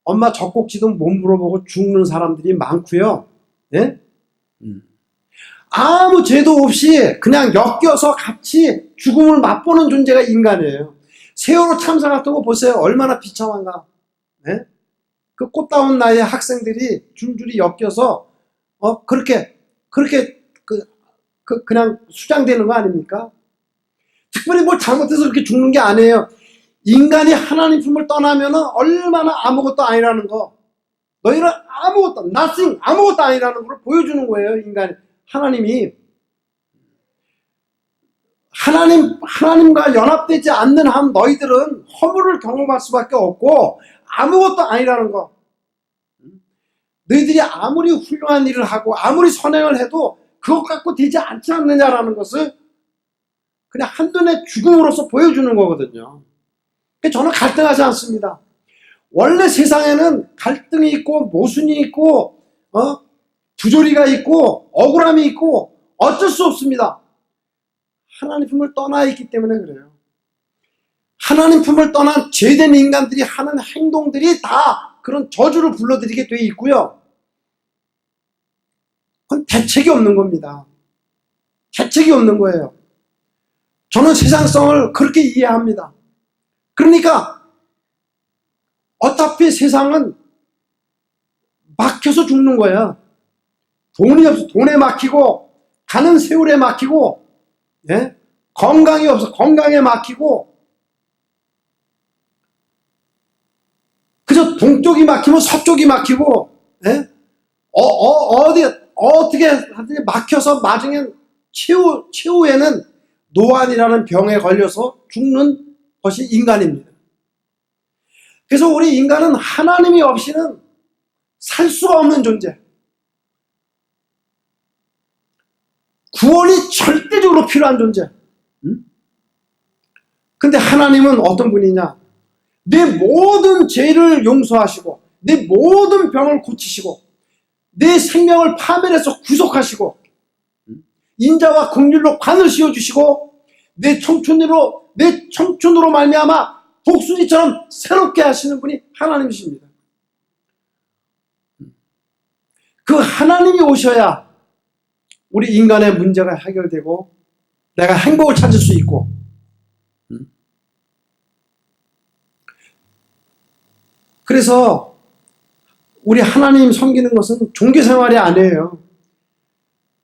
엄마 젖꼭지도 못 물어보고 죽는 사람들이 많고요. 예? 아무 죄도 없이 그냥 엮여서 같이 죽음을 맛보는 존재가 인간이에요. 세월호 참사 같은 거 보세요. 얼마나 비참한가. 예? 그 꽃다운 나이의 학생들이 줄줄이 엮여서 그렇게 그냥 수장되는 거 아닙니까? 특별히 뭘 잘못해서 그렇게 죽는 게 아니에요. 인간이 하나님 품을 떠나면 얼마나 아무것도 아니라는 거. 너희는 아무것도, nothing, 아무것도 아니라는 걸 보여주는 거예요, 인간이. 하나님과 연합되지 않는 한 너희들은 허물을 경험할 수밖에 없고 아무것도 아니라는 거. 너희들이 아무리 훌륭한 일을 하고 아무리 선행을 해도 그것 갖고 되지 않지 않느냐라는 것을 그냥 한눈에 죽음으로써 보여주는 거거든요. 저는 갈등하지 않습니다. 원래 세상에는 갈등이 있고 모순이 있고 부조리가 있고 억울함이 있고 어쩔 수 없습니다. 하나님 품을 떠나 있기 때문에 그래요. 하나님 품을 떠난 죄된 인간들이 하는 행동들이 다 그런 저주를 불러들이게 돼 있고요. 그건 대책이 없는 겁니다. 대책이 없는 거예요. 저는 세상성을 그렇게 이해합니다. 그러니까 어차피 세상은 막혀서 죽는 거예요. 돈이 없어 돈에 막히고 가는 세월에 막히고 예? 건강이 없어 건강에 막히고 그저 동쪽이 막히면 서쪽이 막히고 예? 어떻게 하든지 막혀서 나중엔 최후에는 노안이라는 병에 걸려서 죽는 것이 인간입니다. 그래서 우리 인간은 하나님이 없이는 살 수가 없는 존재. 구원이 절대적으로 필요한 존재. 근데 하나님은 어떤 분이냐? 내 모든 죄를 용서하시고 내 모든 병을 고치시고 내 생명을 파멸해서 구속하시고 인자와 긍휼로 관을 씌워주시고 내 청춘으로 말미암아 복순이처럼 새롭게 하시는 분이 하나님이십니다. 그 하나님이 오셔야 우리 인간의 문제가 해결되고 내가 행복을 찾을 수 있고 그래서 우리 하나님 섬기는 것은 종교생활이 아니에요.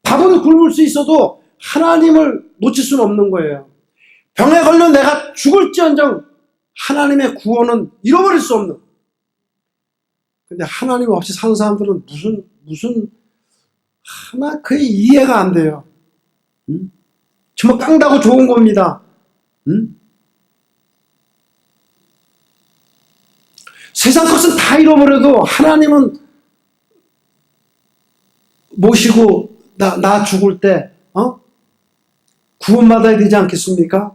밥은 굶을 수 있어도 하나님을 놓칠 수는 없는 거예요. 병에 걸려 내가 죽을지언정 하나님의 구원은 잃어버릴 수 없는. 근데 하나님 없이 사는 사람들은 무슨 하나 그게 이해가 안 돼요. 정말 깡다고 좋은 겁니다. 세상 것은 다 잃어버려도 하나님은 모시고 나 죽을 때 구원받아야 되지 않겠습니까?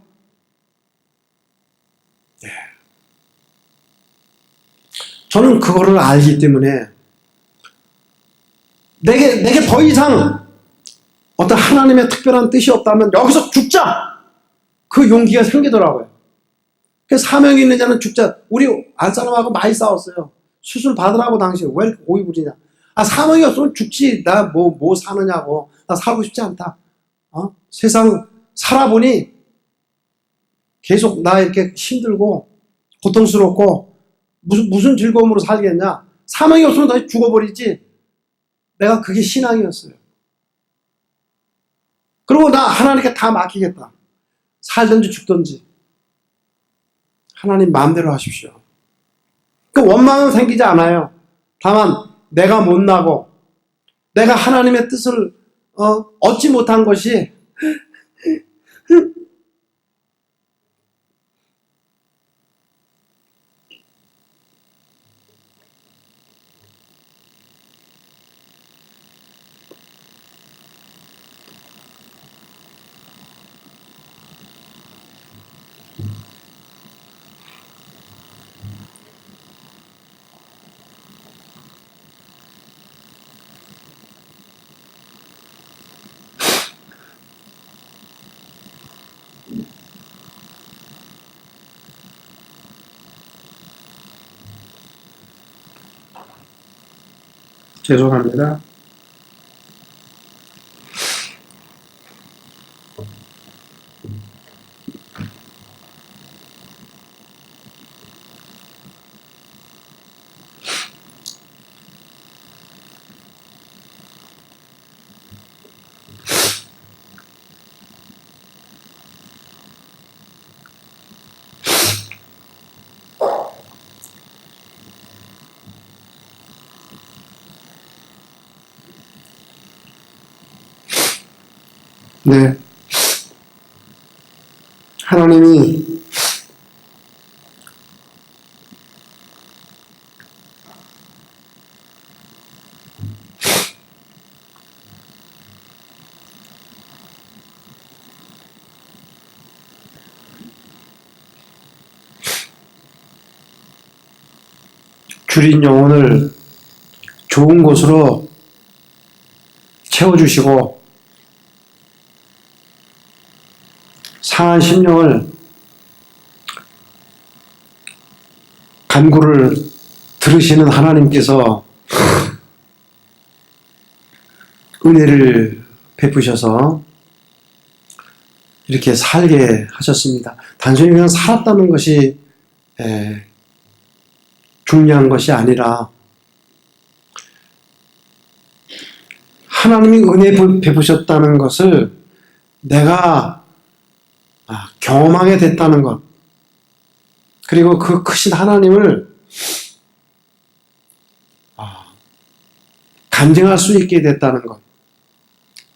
네. 저는 그거를 알기 때문에 내게 더 이상 어떤 하나님의 특별한 뜻이 없다면 여기서 죽자! 그 용기가 생기더라고요. 그래서 사명이 있는 자는 죽자. 우리 안사람하고 많이 싸웠어요. 수술 받으라고 당신 왜 이렇게 고이 부리냐. 사명이 없으면 죽지. 나 뭐 사느냐고. 나 살고 싶지 않다. 세상 살아보니 계속 나 이렇게 힘들고 고통스럽고 무슨 즐거움으로 살겠냐. 사망이 없으면 다시 죽어버리지. 내가 그게 신앙이었어요. 그리고 나 하나님께 다 맡기겠다. 살든지 죽든지 하나님 마음대로 하십시오. 그 원망은 생기지 않아요. 다만 내가 못나고 내가 하나님의 뜻을 얻지 못한 것이 죄송합니다. 네. 하나님이 줄인 영혼을 좋은 곳으로 채워주시고 상한 심령을 간구를 들으시는 하나님께서 은혜를 베푸셔서 이렇게 살게 하셨습니다. 단순히 그냥 살았다는 것이 중요한 것이 아니라 하나님이 은혜 베푸셨다는 것을 내가 경험하게 됐다는 것, 그리고 그 크신 하나님을 간증할 수 있게 됐다는 것,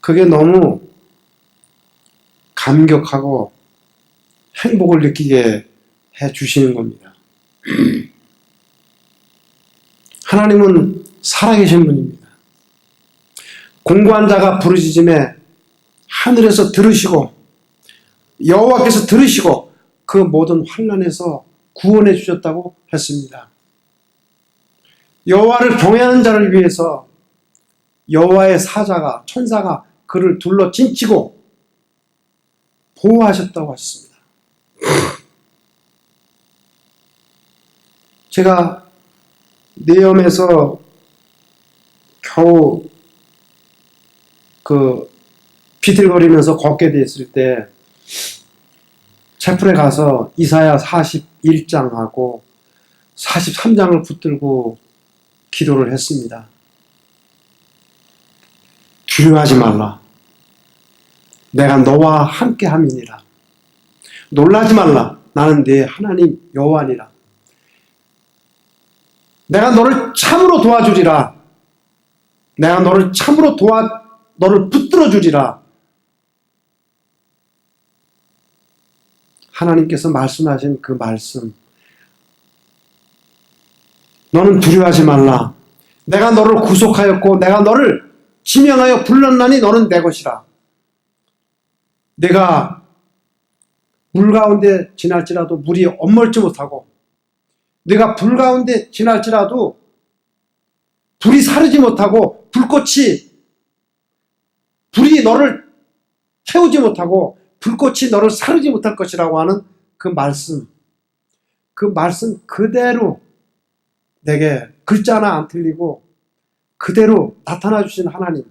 그게 너무 감격하고 행복을 느끼게 해주시는 겁니다. 하나님은 살아계신 분입니다. 공고한 자가 부르짖음에 하늘에서 들으시고 여호와께서 들으시고 그 모든 환난에서 구원해 주셨다고 했습니다. 여호와를 경외하는 자를 위해서 여호와의 사자가 천사가 그를 둘러 찐치고 보호하셨다고 했습니다. 제가 내염에서 겨우 비틀거리면서 걷게 됐을 때 채플에 가서 이사야 41장하고 43장을 붙들고 기도를 했습니다. 두려워하지 말라. 내가 너와 함께 함이니라. 놀라지 말라. 나는 네 하나님 여호와니라. 내가 너를 참으로 도와주리라. 내가 너를 참으로 너를 붙들어 주리라. 하나님께서 말씀하신 그 말씀. 너는 두려워하지 말라. 내가 너를 구속하였고 내가 너를 지명하여 불렀나니 너는 내 것이라. 내가 물 가운데 지날지라도 물이 엄멀지 못하고 내가 불 가운데 지날지라도 불이 사르지 못하고 불이 너를 태우지 못하고 불꽃이 너를 사르지 못할 것이라고 하는 그 말씀 그대로 내게 글자 하나 안 틀리고 그대로 나타나 주신 하나님,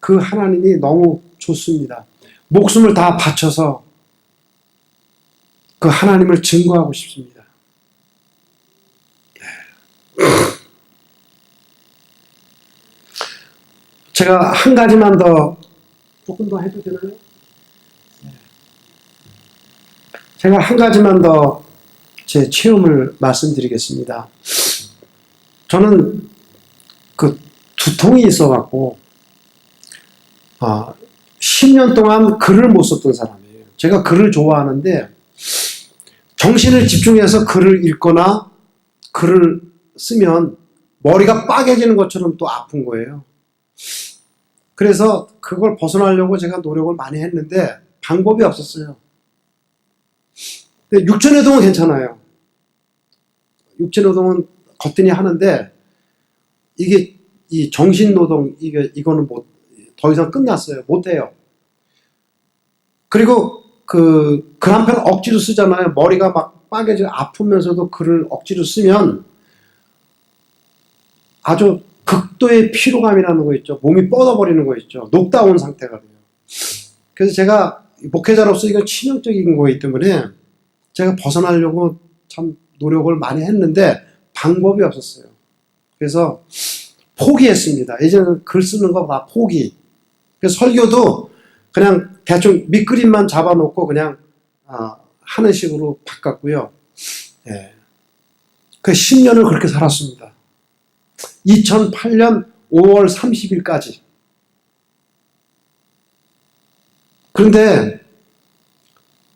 그 하나님이 너무 좋습니다. 목숨을 다 바쳐서 그 하나님을 증거하고 싶습니다. 제가 한 가지만 더, 조금 더 해도 되나요? 제가 한 가지만 더 제 체험을 말씀드리겠습니다. 저는 그 두통이 있어갖고 10년 동안 글을 못 썼던 사람이에요. 제가 글을 좋아하는데 정신을 집중해서 글을 읽거나 글을 쓰면 머리가 빠개지는 것처럼 또 아픈 거예요. 그래서 그걸 벗어나려고 제가 노력을 많이 했는데 방법이 없었어요. 근데 육체노동은 괜찮아요. 육체노동은 거뜬히 하는데 이게 이 정신노동 이거는 더 이상 끝났어요. 못해요. 그리고 글 한 편 억지로 쓰잖아요. 머리가 막 빠개져 아프면서도 글을 억지로 쓰면 아주 극도의 피로감이라는 거 있죠. 몸이 뻗어버리는 거 있죠. 녹다 온 상태가 돼요. 그래서 제가 목회자로서 이건 치명적인 거이기 때문에 제가 벗어나려고 참 노력을 많이 했는데 방법이 없었어요. 그래서 포기했습니다. 이제는 글 쓰는 거 다 포기. 그래서 설교도 그냥 대충 밑그림만 잡아놓고 그냥 하는 식으로 바꿨고요. 예. 그 10년을 그렇게 살았습니다. 2008년 5월 30일까지. 그런데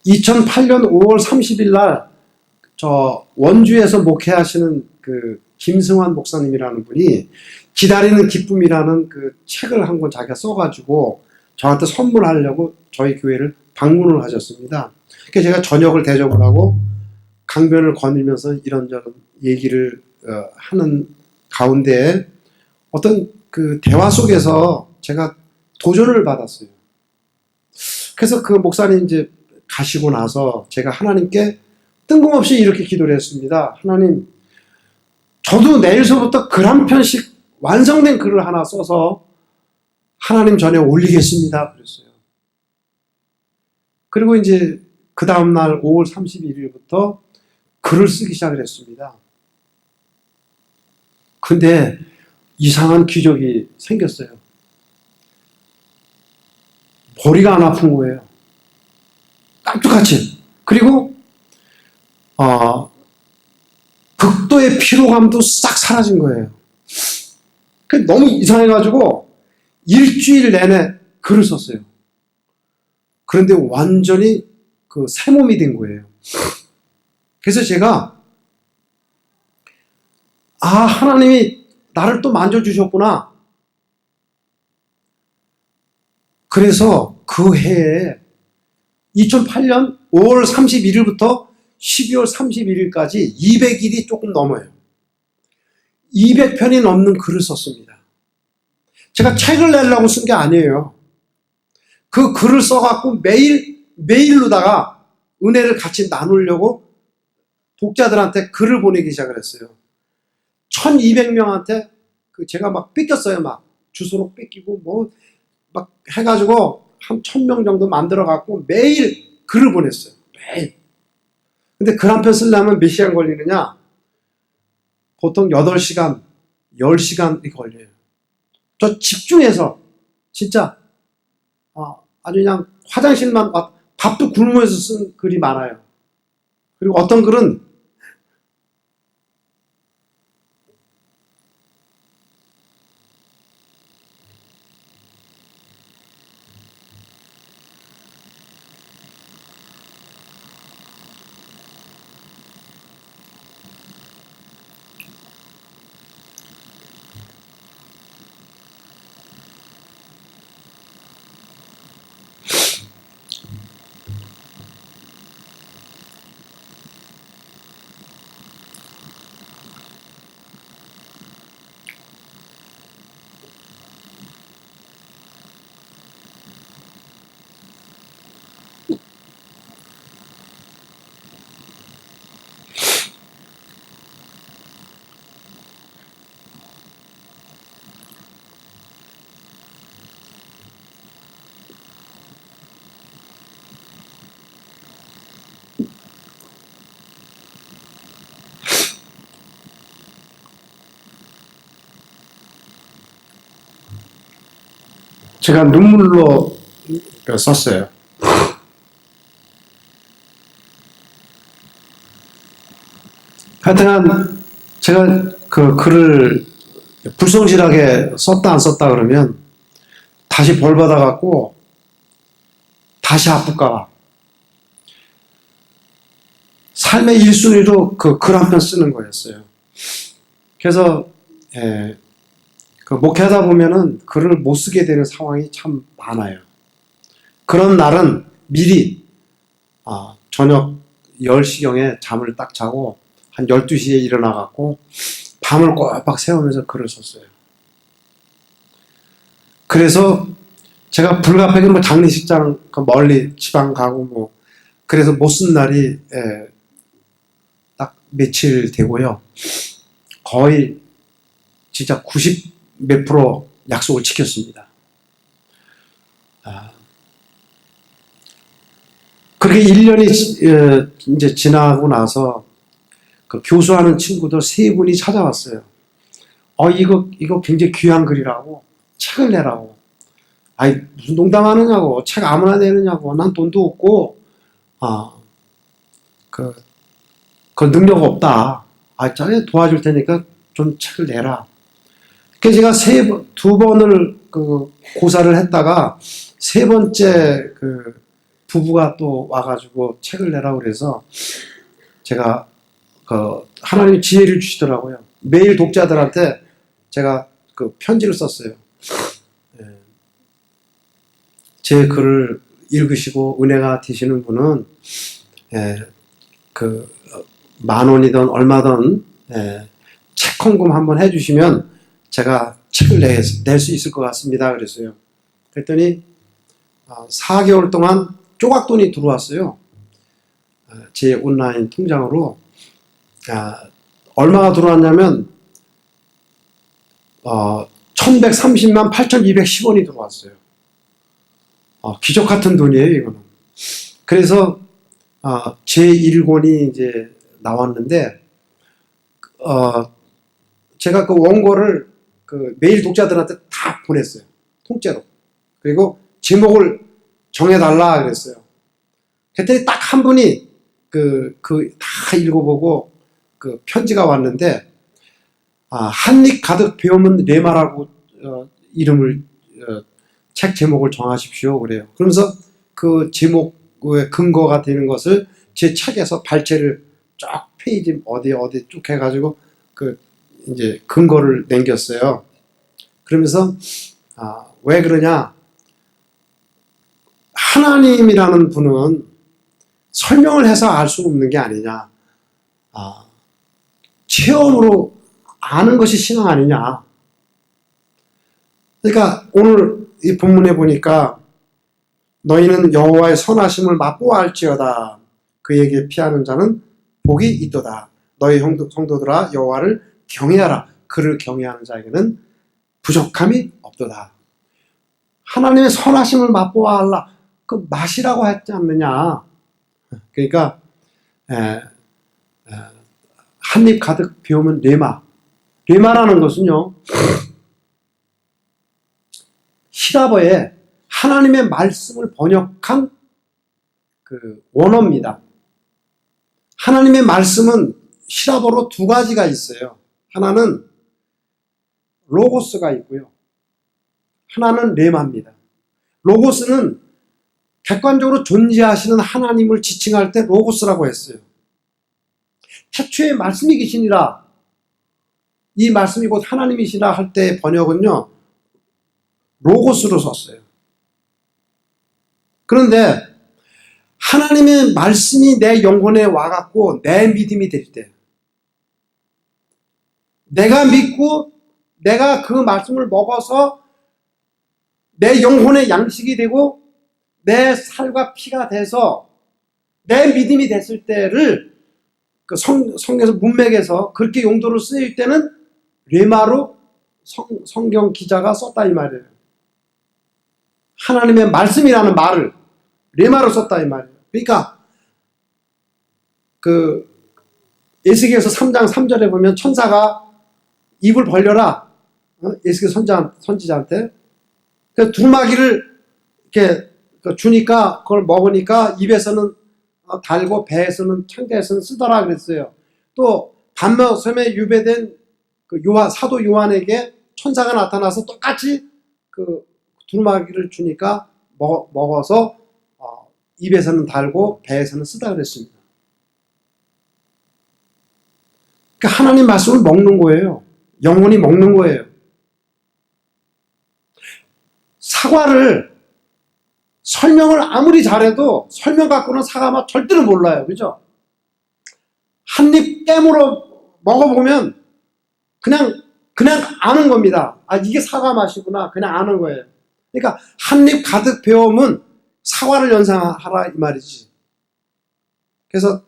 2008년 5월 30일 날 저 원주에서 목회하시는 그 김승환 목사님이라는 분이 기다리는 기쁨이라는 그 책을 한 권 자기가 써가지고 저한테 선물하려고 저희 교회를 방문을 하셨습니다. 그래서 제가 저녁을 대접을 하고 강변을 거닐면서 이런저런 얘기를 하는 가운데 어떤 그 대화 속에서 제가 도전을 받았어요. 그래서 그 목사님 이제 가시고 나서 제가 하나님께 뜬금없이 이렇게 기도를 했습니다. 하나님, 저도 내일서부터 글 한 편씩 완성된 글을 하나 써서 하나님 전에 올리겠습니다. 그랬어요. 그리고 이제 그 다음날 5월 31일부터 글을 쓰기 시작을 했습니다. 근데 이상한 기적이 생겼어요. 머리가 안 아픈 거예요. 깜짝같이. 그리고 극도의 피로감도 싹 사라진 거예요. 너무 이상해가지고 일주일 내내 글을 썼어요. 그런데 완전히 그 새 몸이 된 거예요. 그래서 제가 하나님이 나를 또 만져주셨구나. 그래서 그 해에 2008년 5월 31일부터 12월 31일까지 200일이 조금 넘어요. 200편이 넘는 글을 썼습니다. 제가 책을 내려고 쓴 게 아니에요. 그 글을 써갖고 메일로다가 은혜를 같이 나누려고 독자들한테 글을 보내기 시작을 했어요. 1200명한테 제가 막 뺏겼어요. 막 주소로 뺏기고 막 해가지고 한 1000명 정도 만들어갖고 매일 글을 보냈어요. 매일. 근데 글 한 편 쓰려면 몇 시간 걸리느냐? 보통 8시간, 10시간이 걸려요. 저 집중해서 진짜 아주 그냥 화장실만 밥도 굶으면서 쓴 글이 많아요. 그리고 어떤 글은 제가 눈물로 썼어요. 하여튼간 제가 그 글을 불성실하게 썼다 안 썼다 그러면 다시 벌 받아갖고 다시 아플까봐 삶의 1순위로 그 글 한 편 쓰는 거였어요. 그래서 그 목회하다 보면은 글을 못 쓰게 되는 상황이 참 많아요. 그런 날은 미리 저녁 10시경에 잠을 딱 자고 한 12시에 일어나갖고 밤을 꼬박 새우면서 글을 썼어요. 그래서 제가 불가피하게 뭐 장례식장 멀리 지방 가고 뭐 그래서 못 쓴 날이 딱 며칠 되고요. 거의 진짜 90 몇 프로 약속을 지켰습니다. 그렇게 1년이 이제 지나고 나서 그 교수하는 친구들 3분이 찾아왔어요. 이거 굉장히 귀한 글이라고 책을 내라고. 아이 무슨 농담하느냐고. 책 아무나 내느냐고. 난 돈도 없고 그 능력 없다. 자네 도와줄 테니까 좀 책을 내라. 그래서 제가 2번을 그 고사를 했다가 3번째 그 부부가 또 와가지고 책을 내라고 그래서 제가 하나님이 지혜를 주시더라고요. 매일 독자들한테 제가 그 편지를 썼어요. 제 글을 읽으시고 은혜가 되시는 분은 그 10,000원이든 얼마든 책 헌금 한번 해주시면 제가 책을 낼 수 있을 것 같습니다. 그랬어요. 그랬더니 4개월 동안 조각돈이 들어왔어요. 제 온라인 통장으로. 얼마가 들어왔냐면 1130만 8210원이 들어왔어요. 기적 같은 돈이에요, 이거는. 그래서 제 1권이 이제 나왔는데 제가 그 원고를 그 메일 독자들한테 다 보냈어요. 통째로. 그리고 제목을 정해달라 그랬어요. 그랬더니 딱 한 분이 다 읽어보고 그 편지가 왔는데 한입 가득 배우면 레마라고 이름을 책 제목을 정하십시오 그래요. 그러면서 그 제목의 근거가 되는 것을 제 책에서 발췌를 쫙 페이지 어디 쭉 해가지고 이제 근거를 남겼어요. 그러면서 왜 그러냐? 하나님이라는 분은 설명을 해서 알 수 없는 게 아니냐. 체험으로 아는 것이 신앙 아니냐. 그러니까 오늘 이 본문에 보니까 너희는 여호와의 선하심을 맛보아 알지어다. 그에게 피하는 자는 복이 있도다. 너희 성도들아 여호와를 경외하라. 그를 경외하는 자에게는 부족함이 없도다. 하나님의 선하심을 맛보아 알라. 그 맛이라고 했지 않느냐. 그러니까 한입 가득 비우면 레마. 레마라는 것은요. 히라버에 하나님의 말씀을 번역한 그 원어입니다. 하나님의 말씀은 히라버로 2가지가 있어요. 하나는 로고스가 있고요. 하나는 레마입니다. 로고스는 객관적으로 존재하시는 하나님을 지칭할 때 로고스라고 했어요. 태초에 말씀이 계시니라. 이 말씀이 곧 하나님이시라 할 때 번역은요. 로고스로 썼어요. 그런데 하나님의 말씀이 내 영혼에 와갖고 내 믿음이 될 때 내가 믿고 내가 그 말씀을 먹어서 내 영혼의 양식이 되고 내 살과 피가 돼서 내 믿음이 됐을 때를 그 성경에서 문맥에서 그렇게 용도로 쓰일 때는 레마로 성경 기자가 썼다 이 말이에요. 하나님의 말씀이라는 말을 레마로 썼다 이 말이에요. 그러니까 그 에스겔서 3장 3절에 보면 천사가 입을 벌려라. 에스겔 선지자한테 그 두루마기를 이렇게 주니까 그걸 먹으니까 입에서는 달고 배에서는 창자에서는 쓰더라 그랬어요. 또 반면섬에 유배된 그 사도 요한에게 천사가 나타나서 똑같이 그 두루마기를 주니까 먹어서 입에서는 달고 배에서는 쓰다 그랬습니다. 그러니까 하나님 말씀을 먹는 거예요. 영혼이 먹는 거예요. 사과를 설명을 아무리 잘해도 설명 갖고는 사과 맛 절대로 몰라요. 그죠? 한 입 깨물어 먹어보면 그냥 아는 겁니다. 아, 이게 사과 맛이구나. 그냥 아는 거예요. 그러니까 한 입 가득 배우면 사과를 연상하라 이 말이지. 그래서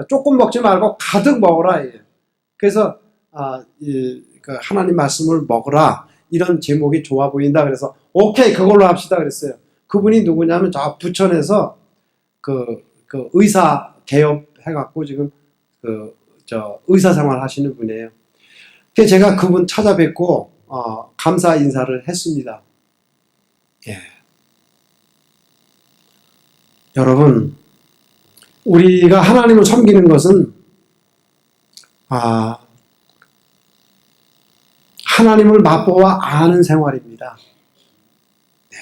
조금 먹지 말고 가득 먹어라. 그래서 하나님 말씀을 먹으라 이런 제목이 좋아 보인다. 그래서 오케이 그걸로 합시다 그랬어요. 그분이 누구냐면 저 부천에서 그 의사 개업해갖고 지금 의사 생활 하시는 분이에요. 그래서 제가 그분 찾아뵙고 감사 인사를 했습니다. 예. 여러분, 우리가 하나님을 섬기는 것은 하나님을 맛보아 아는 생활입니다. 네.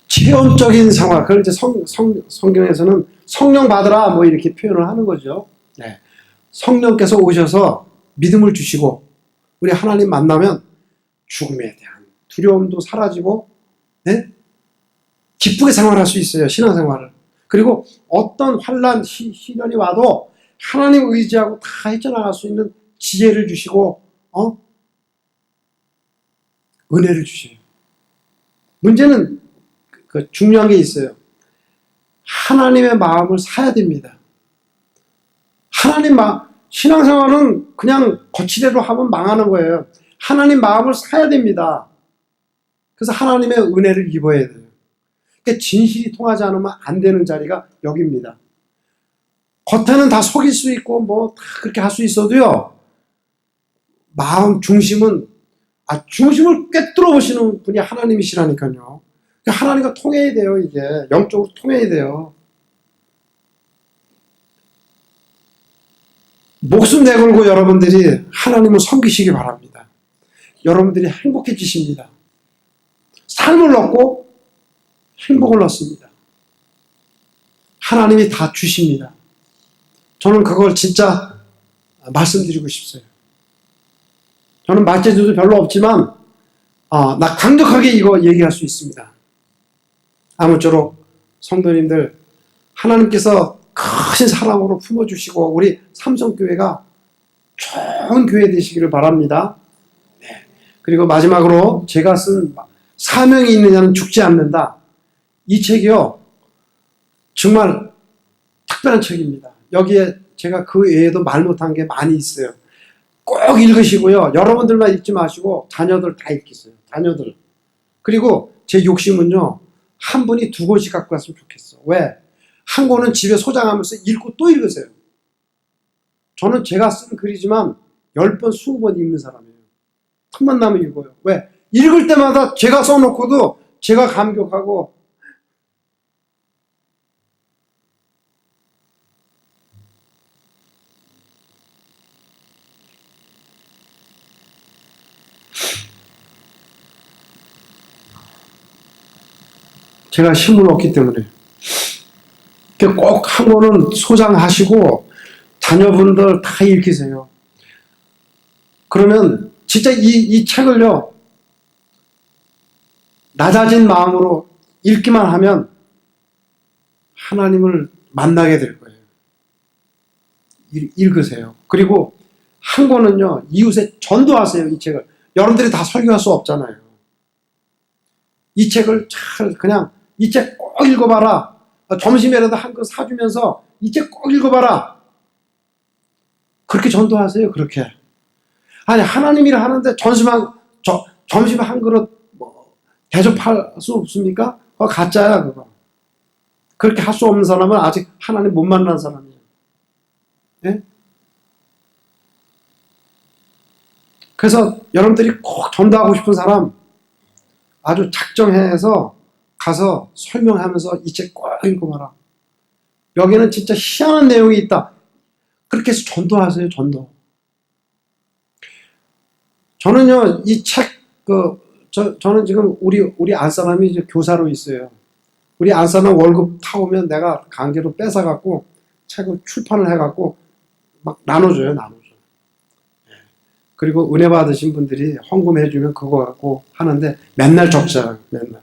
체험적인 생활, 그걸 이제 성경에서는 성령 받으라 뭐 이렇게 표현을 하는 거죠. 네. 성령께서 오셔서 믿음을 주시고 우리 하나님 만나면 죽음에 대한 두려움도 사라지고 네? 기쁘게 생활할 수 있어요. 신앙생활을. 그리고 어떤 환난, 시련이 와도 하나님 의지하고 다 헤쳐나갈 수 있는 지혜를 주시고 은혜를 주셔요. 문제는 중요한 게 있어요. 하나님의 마음을 사야 됩니다. 신앙생활은 그냥 거치대로 하면 망하는 거예요. 하나님 마음을 사야 됩니다. 그래서 하나님의 은혜를 입어야 돼요. 그러니까 진실이 통하지 않으면 안 되는 자리가 여기입니다. 겉에는 다 속일 수 있고 뭐 다 그렇게 할 수 있어도요. 마음 중심은 중심을 꿰뚫어 보시는 분이 하나님이시라니까요. 하나님과 통해야 돼요. 이게 영적으로 통해야 돼요. 목숨 내걸고 여러분들이 하나님을 섬기시기 바랍니다. 여러분들이 행복해지십니다. 삶을 얻고 행복을 얻습니다. 하나님이 다 주십니다. 저는 그걸 진짜 말씀드리고 싶어요. 저는 말재주도 별로 없지만 나 강력하게 이거 얘기할 수 있습니다. 아무쪼록 성도님들 하나님께서 크신 사랑으로 품어주시고 우리 삼성교회가 좋은 교회 되시기를 바랍니다. 네. 그리고 마지막으로 제가 쓴 사명이 있느냐는 죽지 않는다. 이 책이요. 정말 특별한 책입니다. 여기에 제가 그 외에도 말 못한 게 많이 있어요. 꼭 읽으시고요. 여러분들만 읽지 마시고 자녀들 다 읽겠어요. 자녀들. 그리고 제 욕심은요. 한 분이 2권씩 갖고 갔으면 좋겠어. 왜? 한 권은 집에 소장하면서 읽고 또 읽으세요. 저는 제가 쓴 글이지만 10번, 20번 읽는 사람이에요. 틈만 나면 읽어요. 왜? 읽을 때마다 제가 써놓고도 제가 감격하고 제가 힘을 얻기 때문에 꼭 한 권은 소장하시고 자녀분들 다 읽히세요. 그러면 진짜 이 책을요 낮아진 마음으로 읽기만 하면 하나님을 만나게 될 거예요. 읽으세요. 그리고 한 권은요 이웃에 전도하세요. 이 책을 여러분들이 다 설교할 수 없잖아요. 이 책을 잘 그냥 이 책 꼭 읽어봐라. 점심에라도 한 권 사주면서 이 책 꼭 읽어봐라. 그렇게 전도하세요. 그렇게. 아니 하나님이라 하는데 점심 한 그릇 대접할 수 없습니까? 그거 가짜야 그거. 그렇게 할 수 없는 사람은 아직 하나님 못 만난 사람이에요. 네? 그래서 여러분들이 꼭 전도하고 싶은 사람 아주 작정해서 가서 설명하면서 이 책 꼭 읽어봐라. 여기는 진짜 희한한 내용이 있다. 그렇게 해서 전도하세요, 전도. 저는요, 이 책, 저는 지금 우리 안사람이 이제 교사로 있어요. 우리 안사람 월급 타오면 내가 강제로 뺏어갖고 책을 출판을 해갖고 막 나눠줘요. 그리고 은혜 받으신 분들이 헌금해주면 그거 갖고 하는데 맨날 적자요, 맨날.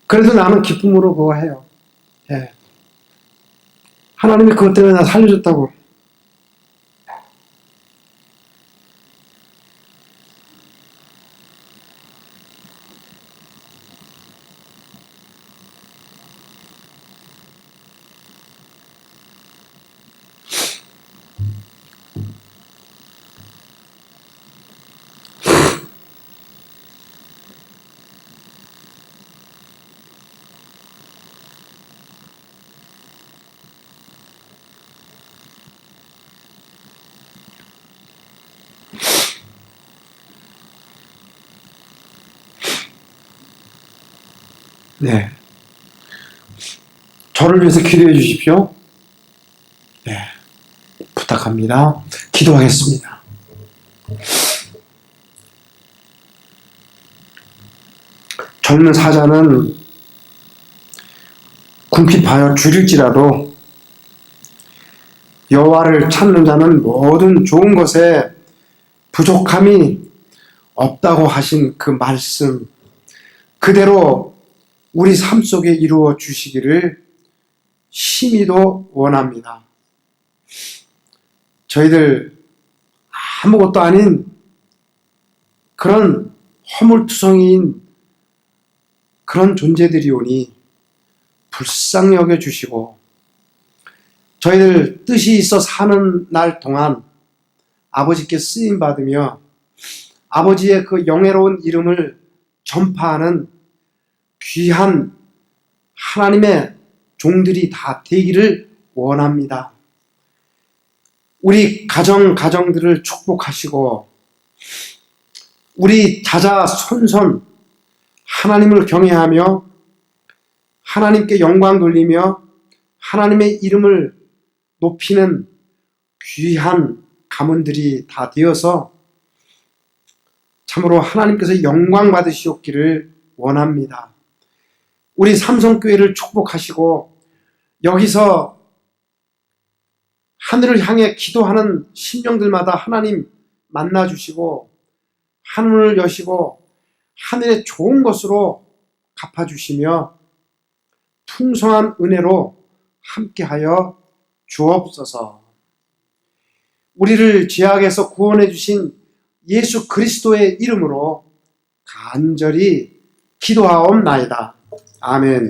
그래도 나는 기쁨으로 그거 해요. 예. 하나님이 그것 때문에 나 살려줬다고. 네. 저를 위해서 기도해 주십시오. 네. 부탁합니다. 기도하겠습니다. 젊은 사자는 궁핍하여 줄일지라도 여호와를 찾는 자는 모든 좋은 것에 부족함이 없다고 하신 그 말씀 그대로 우리 삶 속에 이루어 주시기를 심히도 원합니다. 저희들 아무것도 아닌 그런 허물투성이인 그런 존재들이오니 불쌍히 여겨주시고 저희들 뜻이 있어 사는 날 동안 아버지께 쓰임받으며 아버지의 그 영예로운 이름을 전파하는 귀한 하나님의 종들이 다 되기를 원합니다. 우리 가정들을 축복하시고 우리 자자손손 하나님을 경외하며 하나님께 영광 돌리며 하나님의 이름을 높이는 귀한 가문들이 다 되어서 참으로 하나님께서 영광 받으시옵기를 원합니다. 우리 삼성교회를 축복하시고 여기서 하늘을 향해 기도하는 심령들마다 하나님 만나주시고 하늘을 여시고 하늘의 좋은 것으로 갚아주시며 풍성한 은혜로 함께하여 주옵소서. 우리를 죄악에서 구원해 주신 예수 그리스도의 이름으로 간절히 기도하옵나이다. 아멘.